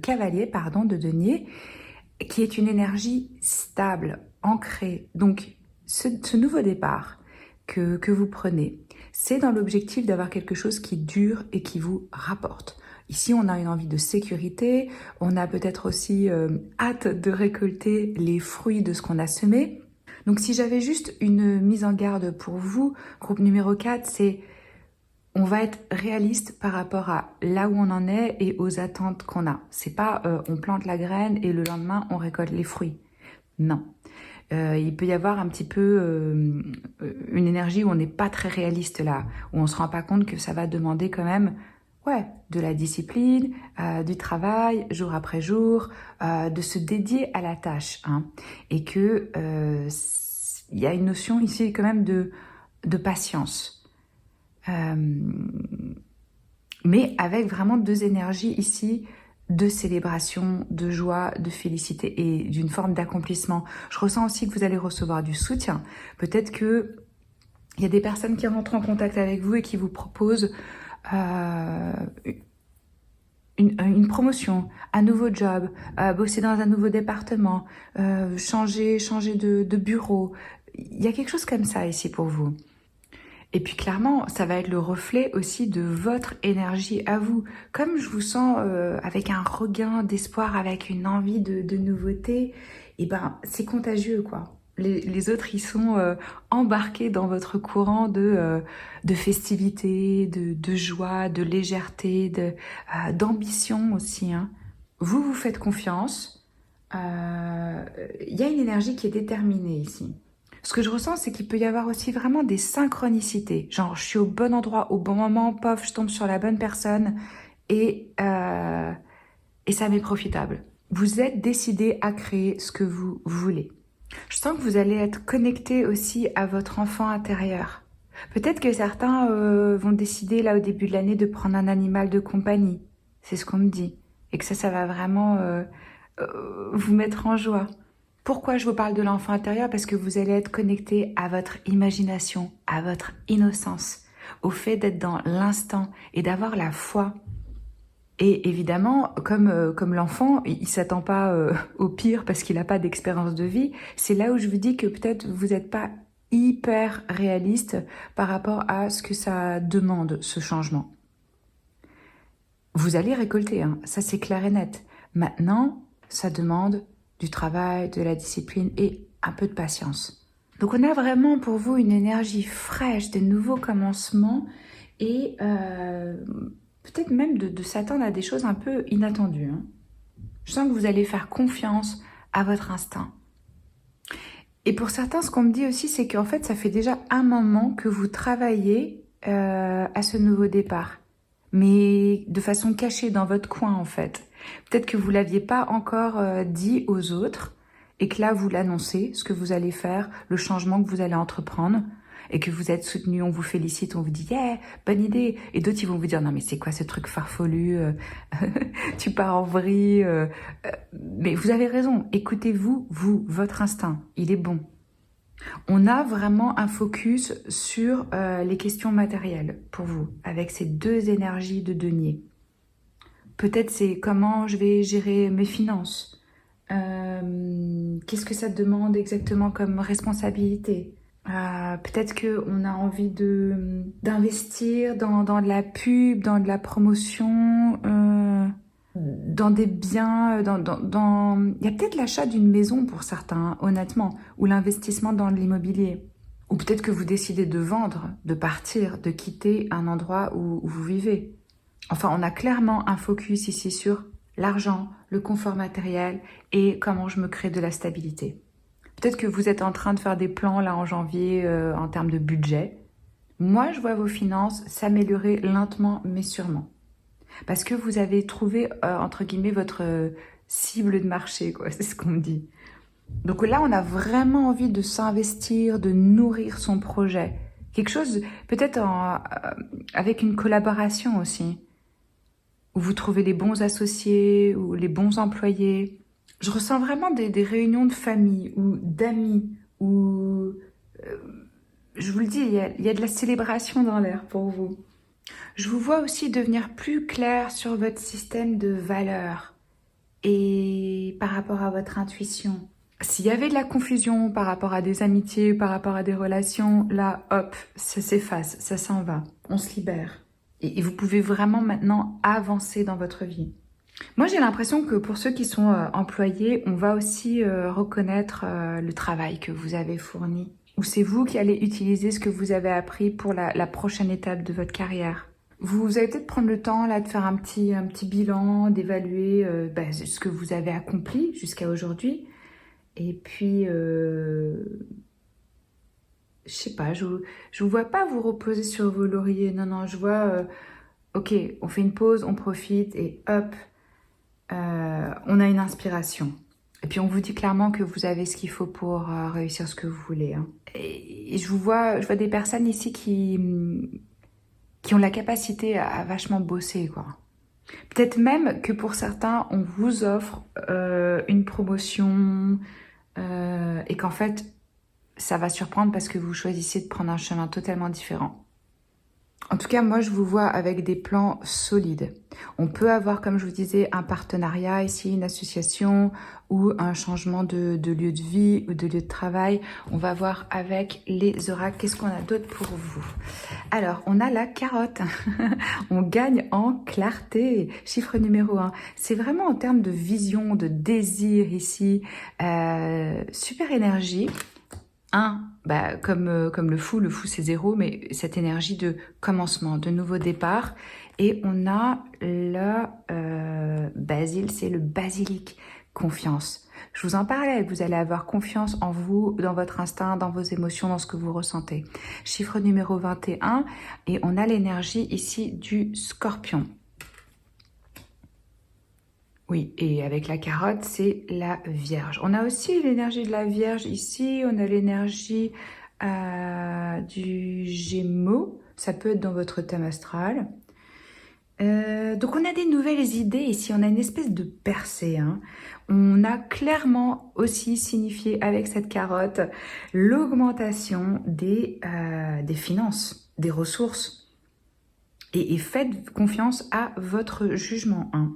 cavalier, pardon, de denier, qui est une énergie stable, ancrée. Donc, ce nouveau départ que vous prenez, c'est dans l'objectif d'avoir quelque chose qui dure et qui vous rapporte. Ici, on a une envie de sécurité, on a peut-être aussi hâte de récolter les fruits de ce qu'on a semé. Donc si j'avais juste une mise en garde pour vous, groupe numéro 4, c'est on va être réaliste par rapport à là où on en est et aux attentes qu'on a. C'est pas on plante la graine et le lendemain on récolte les fruits. Non. Il peut y avoir un petit peu une énergie où on n'est pas très réaliste là, où on se rend pas compte que ça va demander quand même de la discipline, du travail, jour après jour, de se dédier à la tâche. Hein, et que y a une notion ici quand même de patience. Mais avec vraiment 2 énergies ici, de célébration, de joie, de félicité et d'une forme d'accomplissement. Je ressens aussi que vous allez recevoir du soutien. Peut-être que il y a des personnes qui rentrent en contact avec vous et qui vous proposent une promotion, un nouveau job, bosser dans un nouveau département, changer de bureau. Il y a quelque chose comme ça ici pour vous. Et puis clairement, ça va être le reflet aussi de votre énergie à vous. Comme je vous sens avec un regain d'espoir, avec une envie de nouveauté, et ben c'est contagieux quoi. Les autres, ils sont embarqués dans votre courant de festivité, de joie, de légèreté, d'ambition aussi. Hein. Vous, vous faites confiance. Il y a une énergie qui est déterminée ici. Ce que je ressens, c'est qu'il peut y avoir aussi vraiment des synchronicités. Genre, je suis au bon endroit, au bon moment, pof, je tombe sur la bonne personne et ça m'est profitable. Vous êtes décidé à créer ce que vous voulez. Je sens que vous allez être connecté aussi à votre enfant intérieur. Peut-être que certains vont décider là au début de l'année de prendre un animal de compagnie. C'est ce qu'on me dit. Et que ça va vraiment vous mettre en joie. Pourquoi je vous parle de l'enfant intérieur? Parce que vous allez être connecté à votre imagination, à votre innocence, au fait d'être dans l'instant et d'avoir la foi. Et évidemment, comme l'enfant, il s'attend pas au pire parce qu'il n'a pas d'expérience de vie, c'est là où je vous dis que peut-être vous n'êtes pas hyper réaliste par rapport à ce que ça demande, ce changement. Vous allez récolter, hein, ça c'est clair et net. Maintenant, ça demande du travail, de la discipline et un peu de patience. Donc on a vraiment pour vous une énergie fraîche, de nouveaux commencements et peut-être même de s'attendre à des choses un peu inattendues. Hein. Je sens que vous allez faire confiance à votre instinct. Et pour certains, ce qu'on me dit aussi, c'est qu'en fait, ça fait déjà un moment que vous travaillez à ce nouveau départ. Mais de façon cachée dans votre coin, en fait. Peut-être que vous ne l'aviez pas encore dit aux autres et que là, vous l'annoncez, ce que vous allez faire, le changement que vous allez entreprendre. Et que vous êtes soutenu, on vous félicite, on vous dit « Yeah, bonne idée !» Et d'autres, ils vont vous dire « Non, mais c'est quoi ce truc farfelu Tu pars en vrille Mais vous avez raison, écoutez-vous, votre instinct, il est bon. On a vraiment un focus sur les questions matérielles pour vous, avec ces deux énergies de denier. Peut-être c'est comment je vais gérer mes finances. Qu'est-ce que ça demande exactement comme responsabilité? Peut-être qu'on a envie d'investir dans de la pub, dans de la promotion, dans des biens, Il y a peut-être l'achat d'une maison pour certains, hein, honnêtement, ou l'investissement dans l'immobilier. Ou peut-être que vous décidez de vendre, de partir, de quitter un endroit où vous vivez. Enfin, on a clairement un focus ici sur l'argent, le confort matériel et comment je me crée de la stabilité. Peut-être que vous êtes en train de faire des plans là en janvier en termes de budget. Moi, je vois vos finances s'améliorer lentement mais sûrement. Parce que vous avez trouvé, entre guillemets, votre cible de marché, quoi. C'est ce qu'on me dit. Donc là, on a vraiment envie de s'investir, de nourrir son projet. Quelque chose, peut-être avec une collaboration aussi. Où vous trouvez les bons associés ou les bons employés. Je ressens vraiment des réunions de famille ou d'amis où, je vous le dis, il y a de la célébration dans l'air pour vous. Je vous vois aussi devenir plus clair sur votre système de valeurs et par rapport à votre intuition. S'il y avait de la confusion par rapport à des amitiés, par rapport à des relations, là, hop, ça s'efface, ça s'en va, on se libère. Et vous pouvez vraiment maintenant avancer dans votre vie. Moi, j'ai l'impression que pour ceux qui sont employés, on va aussi reconnaître le travail que vous avez fourni. Ou c'est vous qui allez utiliser ce que vous avez appris pour la prochaine étape de votre carrière. Vous allez peut-être prendre le temps là de faire un petit bilan, d'évaluer ce que vous avez accompli jusqu'à aujourd'hui. Et puis, je sais pas, je vous vois pas vous reposer sur vos lauriers. Non, je vois, ok, on fait une pause, on profite et hop, on a une inspiration. Et puis on vous dit clairement que vous avez ce qu'il faut pour réussir ce que vous voulez. Hein. Et je vois des personnes ici qui ont la capacité à vachement bosser, quoi. Peut-être même que pour certains, on vous offre une promotion et qu'en fait, ça va surprendre parce que vous choisissez de prendre un chemin totalement différent. En tout cas, moi, je vous vois avec des plans solides. On peut avoir, comme je vous disais, un partenariat ici, une association ou un changement de lieu de vie ou de lieu de travail. On va voir avec les oracles, qu'est-ce qu'on a d'autre pour vous. Alors, on a la carotte. On gagne en clarté. Chiffre numéro 1. C'est vraiment en termes de vision, de désir ici. Super énergie. Bah, comme le fou c'est 0, mais cette énergie de commencement, de nouveau départ. Et on a le basile, c'est le basilic, confiance. Je vous en parlais, vous allez avoir confiance en vous, dans votre instinct, dans vos émotions, dans ce que vous ressentez. Chiffre numéro 21, et on a l'énergie ici du scorpion. Oui, et avec la carotte, c'est la Vierge. On a aussi l'énergie de la Vierge ici, on a l'énergie du Gémeaux, ça peut être dans votre thème astral. Donc on a des nouvelles idées ici, on a une espèce de percée. Hein. On a clairement aussi signifié avec cette carotte l'augmentation des finances, des ressources. Et faites confiance à votre jugement. Hein.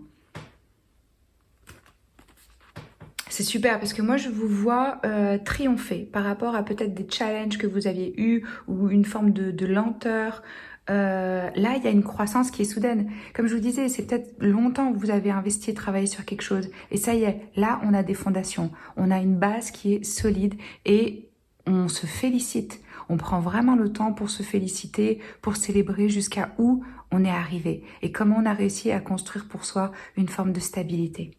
C'est super parce que moi je vous vois triompher par rapport à peut-être des challenges que vous aviez eus ou une forme de lenteur. Là, il y a une croissance qui est soudaine. Comme je vous disais, c'est peut-être longtemps que vous avez investi et travaillé sur quelque chose. Et ça y est, là, on a des fondations. On a une base qui est solide et on se félicite. On prend vraiment le temps pour se féliciter, pour célébrer jusqu'à où on est arrivé et comment on a réussi à construire pour soi une forme de stabilité.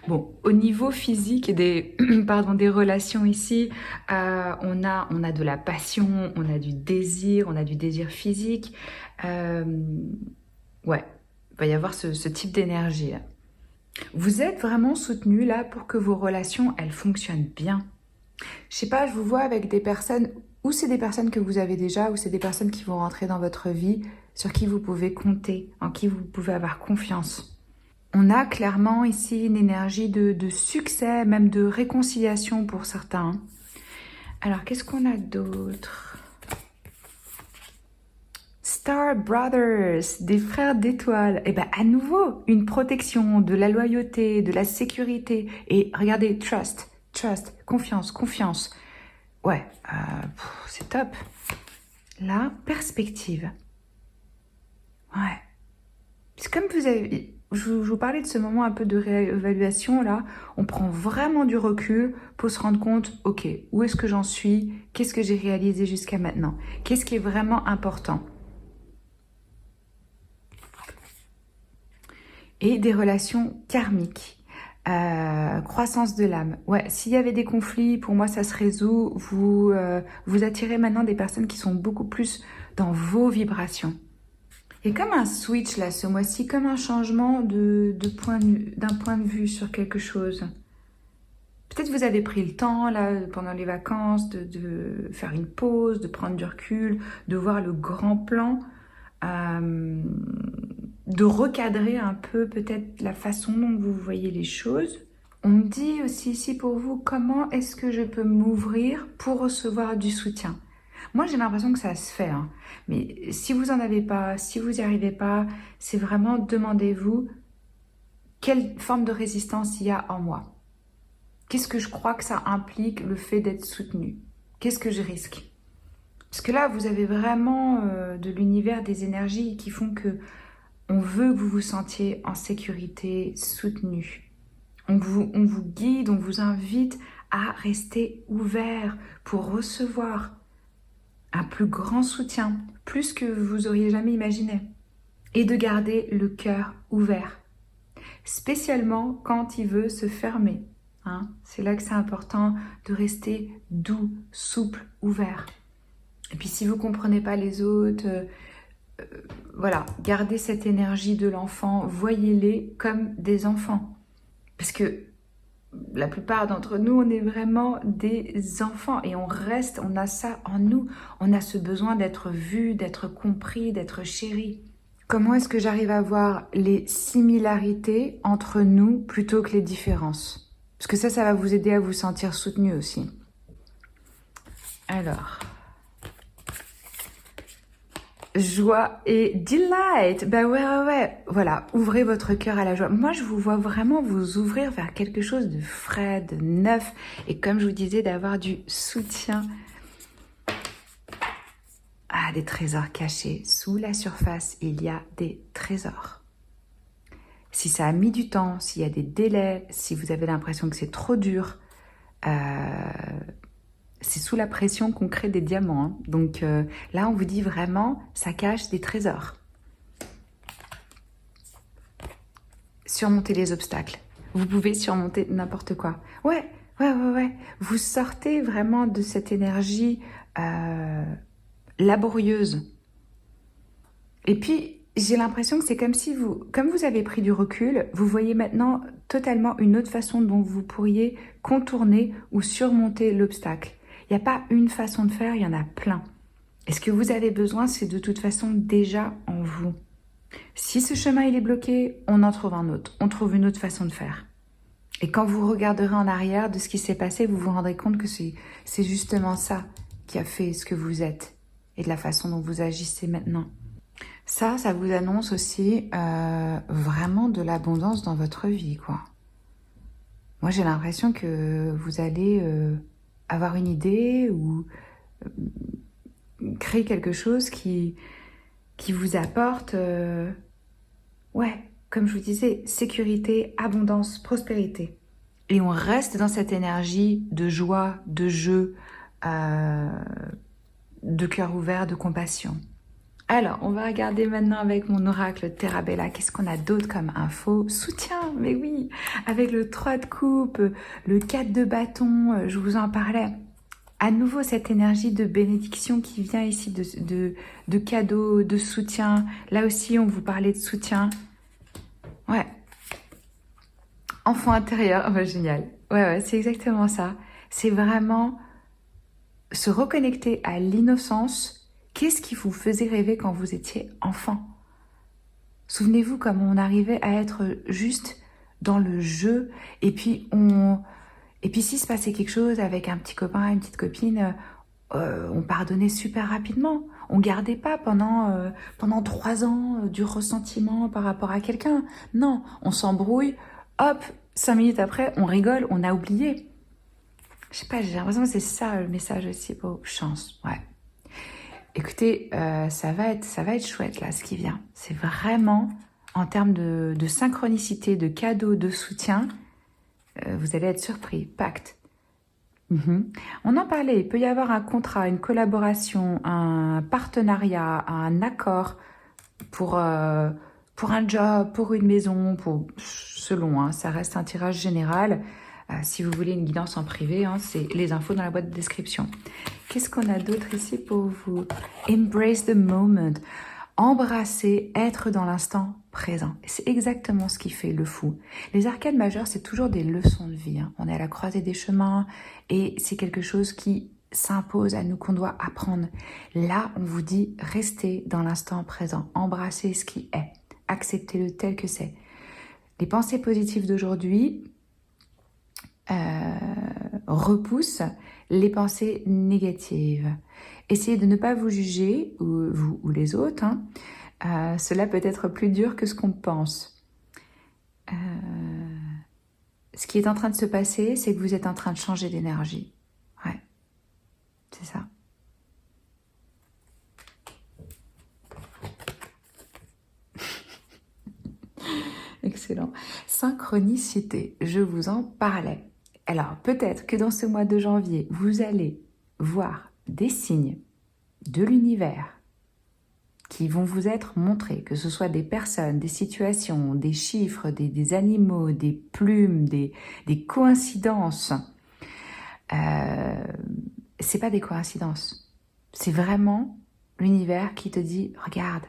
Bon, au niveau physique et des, des relations ici, on a de la passion, on a du désir physique. Ouais, il va y avoir ce type d'énergie. Vous êtes vraiment soutenu là pour que vos relations, elles fonctionnent bien. Je sais pas, je vous vois avec des personnes, ou c'est des personnes que vous avez déjà, ou c'est des personnes qui vont rentrer dans votre vie, sur qui vous pouvez compter, en qui vous pouvez avoir confiance. On a clairement ici une énergie de succès, même de réconciliation pour certains. Alors, qu'est-ce qu'on a d'autre? Star Brothers, des frères d'étoiles. Et bien, à nouveau, une protection, de la loyauté, de la sécurité. Et regardez, trust, confiance. Ouais, c'est top. La perspective. Ouais. C'est comme vous avez... Je vous parlais de ce moment un peu de réévaluation, là. On prend vraiment du recul pour se rendre compte, ok, où est-ce que j'en suis? Qu'est-ce que j'ai réalisé jusqu'à maintenant? Qu'est-ce qui est vraiment important? Et des relations karmiques. Croissance de l'âme. Ouais, s'il y avait des conflits, pour moi, ça se résout. Vous attirez maintenant des personnes qui sont beaucoup plus dans vos vibrations. Il y a comme un switch là ce mois-ci, comme un changement d'un point de vue sur quelque chose. Peut-être vous avez pris le temps là pendant les vacances de faire une pause, de prendre du recul, de voir le grand plan, de recadrer un peu peut-être la façon dont vous voyez les choses. On me dit aussi ici pour vous, comment est-ce que je peux m'ouvrir pour recevoir du soutien? Moi, j'ai l'impression que ça se fait. Hein. Mais si vous n'en avez pas, si vous n'y arrivez pas, c'est vraiment demandez-vous quelle forme de résistance il y a en moi. Qu'est-ce que je crois que ça implique le fait d'être soutenu? Qu'est-ce que je risque? Parce que là, vous avez vraiment de l'univers, des énergies qui font que on veut que vous vous sentiez en sécurité, soutenu. On vous guide, on vous invite à rester ouvert pour recevoir un plus grand soutien, plus que vous auriez jamais imaginé. Et de garder le cœur ouvert, spécialement quand il veut se fermer. Hein. C'est là que c'est important de rester doux, souple, ouvert. Et puis si vous ne comprenez pas les autres, voilà, gardez cette énergie de l'enfant, voyez-les comme des enfants. Parce que la plupart d'entre nous, on est vraiment des enfants et on a ça en nous. On a ce besoin d'être vu, d'être compris, d'être chéri. Comment est-ce que j'arrive à voir les similarités entre nous plutôt que les différences? Parce que ça va vous aider à vous sentir soutenu aussi. Alors... joie et delight. Ben ouais. Voilà, ouvrez votre cœur à la joie. Moi, je vous vois vraiment vous ouvrir vers quelque chose de frais, de neuf. Et comme je vous disais, d'avoir du soutien. Ah, des trésors cachés. Sous la surface, il y a des trésors. Si ça a mis du temps, s'il y a des délais, si vous avez l'impression que c'est trop dur, c'est sous la pression qu'on crée des diamants. Hein. Donc là, on vous dit vraiment, ça cache des trésors. Surmonter les obstacles. Vous pouvez surmonter n'importe quoi. Ouais. Vous sortez vraiment de cette énergie laborieuse. Et puis, j'ai l'impression que c'est comme si comme vous avez pris du recul, vous voyez maintenant totalement une autre façon dont vous pourriez contourner ou surmonter l'obstacle. Il n'y a pas une façon de faire, il y en a plein. Et ce que vous avez besoin, c'est de toute façon déjà en vous. Si ce chemin il est bloqué, on en trouve un autre. On trouve une autre façon de faire. Et quand vous regarderez en arrière de ce qui s'est passé, vous vous rendrez compte que c'est justement ça qui a fait ce que vous êtes et de la façon dont vous agissez maintenant. Ça vous annonce aussi vraiment de l'abondance dans votre vie, quoi. Moi, j'ai l'impression que vous allez avoir une idée ou créer quelque chose qui vous apporte, comme je vous disais, sécurité, abondance, prospérité. Et on reste dans cette énergie de joie, de jeu, de cœur ouvert, de compassion. Alors, on va regarder maintenant avec mon oracle Terabella. Qu'est-ce qu'on a d'autre comme info? Soutien, mais oui, avec le 3 de coupe, le 4 de bâton, je vous en parlais. À nouveau, cette énergie de bénédiction qui vient ici, de cadeaux, de soutien. Là aussi, on vous parlait de soutien. Ouais. Enfant intérieur, oh, génial. Ouais, c'est exactement ça. C'est vraiment se reconnecter à l'innocence. Qu'est-ce qui vous faisait rêver quand vous étiez enfant? Souvenez-vous comme on arrivait à être juste dans le jeu et puis s'il se passait quelque chose avec un petit copain, une petite copine, on pardonnait super rapidement. On gardait pas pendant 3 ans du ressentiment par rapport à quelqu'un. Non, on s'embrouille, hop, 5 minutes après, on rigole, on a oublié. Je sais pas, j'ai l'impression que c'est ça le message aussi pour chance, ouais. Écoutez, ça va être chouette là, ce qui vient. C'est vraiment, en termes de synchronicité, de cadeaux, de soutien, vous allez être surpris. Pacte. On en parlait, il peut y avoir un contrat, une collaboration, un partenariat, un accord pour un job, pour une maison, selon, hein, ça reste un tirage général. Si vous voulez une guidance en privé, hein, c'est les infos dans la boîte de description. Qu'est-ce qu'on a d'autre ici pour vous? Embrace the moment. Embrasser, être dans l'instant présent. C'est exactement ce qui fait le fou. Les arcanes majeures, c'est toujours des leçons de vie. Hein. On est à la croisée des chemins et c'est quelque chose qui s'impose à nous, qu'on doit apprendre. Là, on vous dit, restez dans l'instant présent. Embrassez ce qui est. Acceptez-le tel que c'est. Les pensées positives d'aujourd'hui repoussent les pensées négatives. Essayez de ne pas vous juger, vous ou les autres. Hein. Cela peut être plus dur que ce qu'on pense. Ce qui est en train de se passer, c'est que vous êtes en train de changer d'énergie. Ouais, c'est ça. Excellent. Synchronicité, je vous en parlais. Alors, peut-être que dans ce mois de janvier, vous allez voir des signes de l'univers qui vont vous être montrés, que ce soit des personnes, des situations, des chiffres, des animaux, des plumes, des coïncidences. C'est pas des coïncidences. C'est vraiment l'univers qui te dit, regarde,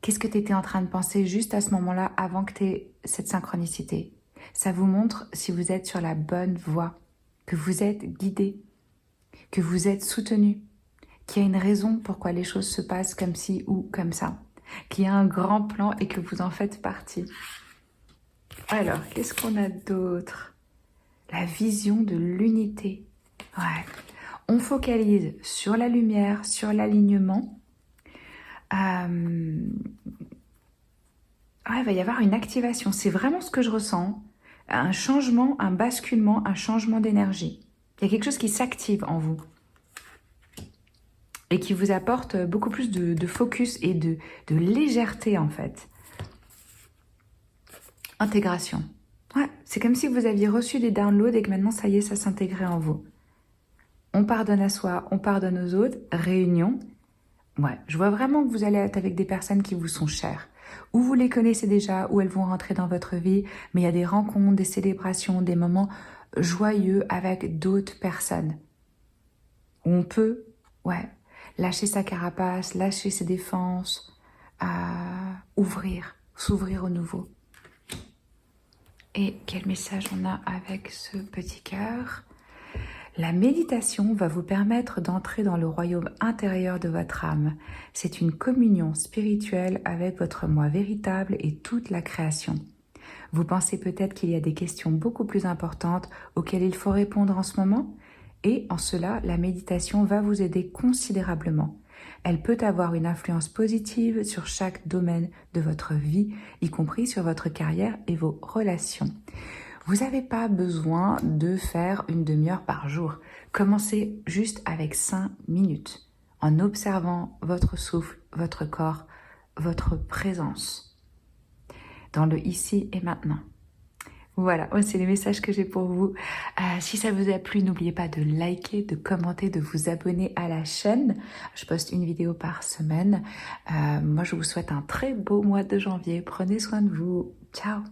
qu'est-ce que tu étais en train de penser juste à ce moment-là avant que tu aies cette synchronicité? Ça vous montre si vous êtes sur la bonne voie, que vous êtes guidé, que vous êtes soutenu, qu'il y a une raison pourquoi les choses se passent comme ci ou comme ça, qu'il y a un grand plan et que vous en faites partie. Alors, qu'est-ce qu'on a d'autre? La vision de l'unité. Ouais. On focalise sur la lumière, sur l'alignement. Il va y avoir une activation. C'est vraiment ce que je ressens. Un changement, un basculement, un changement d'énergie. Il y a quelque chose qui s'active en vous et qui vous apporte beaucoup plus de focus et de légèreté en fait. Intégration. Ouais, c'est comme si vous aviez reçu des downloads et que maintenant ça y est, ça s'intégrait en vous. On pardonne à soi, on pardonne aux autres. Réunion. Ouais, je vois vraiment que vous allez être avec des personnes qui vous sont chères. Ou vous les connaissez déjà, ou elles vont rentrer dans votre vie, mais il y a des rencontres, des célébrations, des moments joyeux avec d'autres personnes. Où on peut, ouais, lâcher sa carapace, lâcher ses défenses, s'ouvrir au nouveau. Et quel message on a avec ce petit cœur? La méditation va vous permettre d'entrer dans le royaume intérieur de votre âme. C'est une communion spirituelle avec votre moi véritable et toute la création. Vous pensez peut-être qu'il y a des questions beaucoup plus importantes auxquelles il faut répondre en ce moment? Et en cela, la méditation va vous aider considérablement. Elle peut avoir une influence positive sur chaque domaine de votre vie, y compris sur votre carrière et vos relations. Vous n'avez pas besoin de faire une demi-heure par jour. Commencez juste avec 5 minutes en observant votre souffle, votre corps, votre présence dans le ici et maintenant. Voilà, c'est les messages que j'ai pour vous. Si ça vous a plu, n'oubliez pas de liker, de commenter, de vous abonner à la chaîne. Je poste une vidéo par semaine. Moi, je vous souhaite un très beau mois de janvier. Prenez soin de vous. Ciao!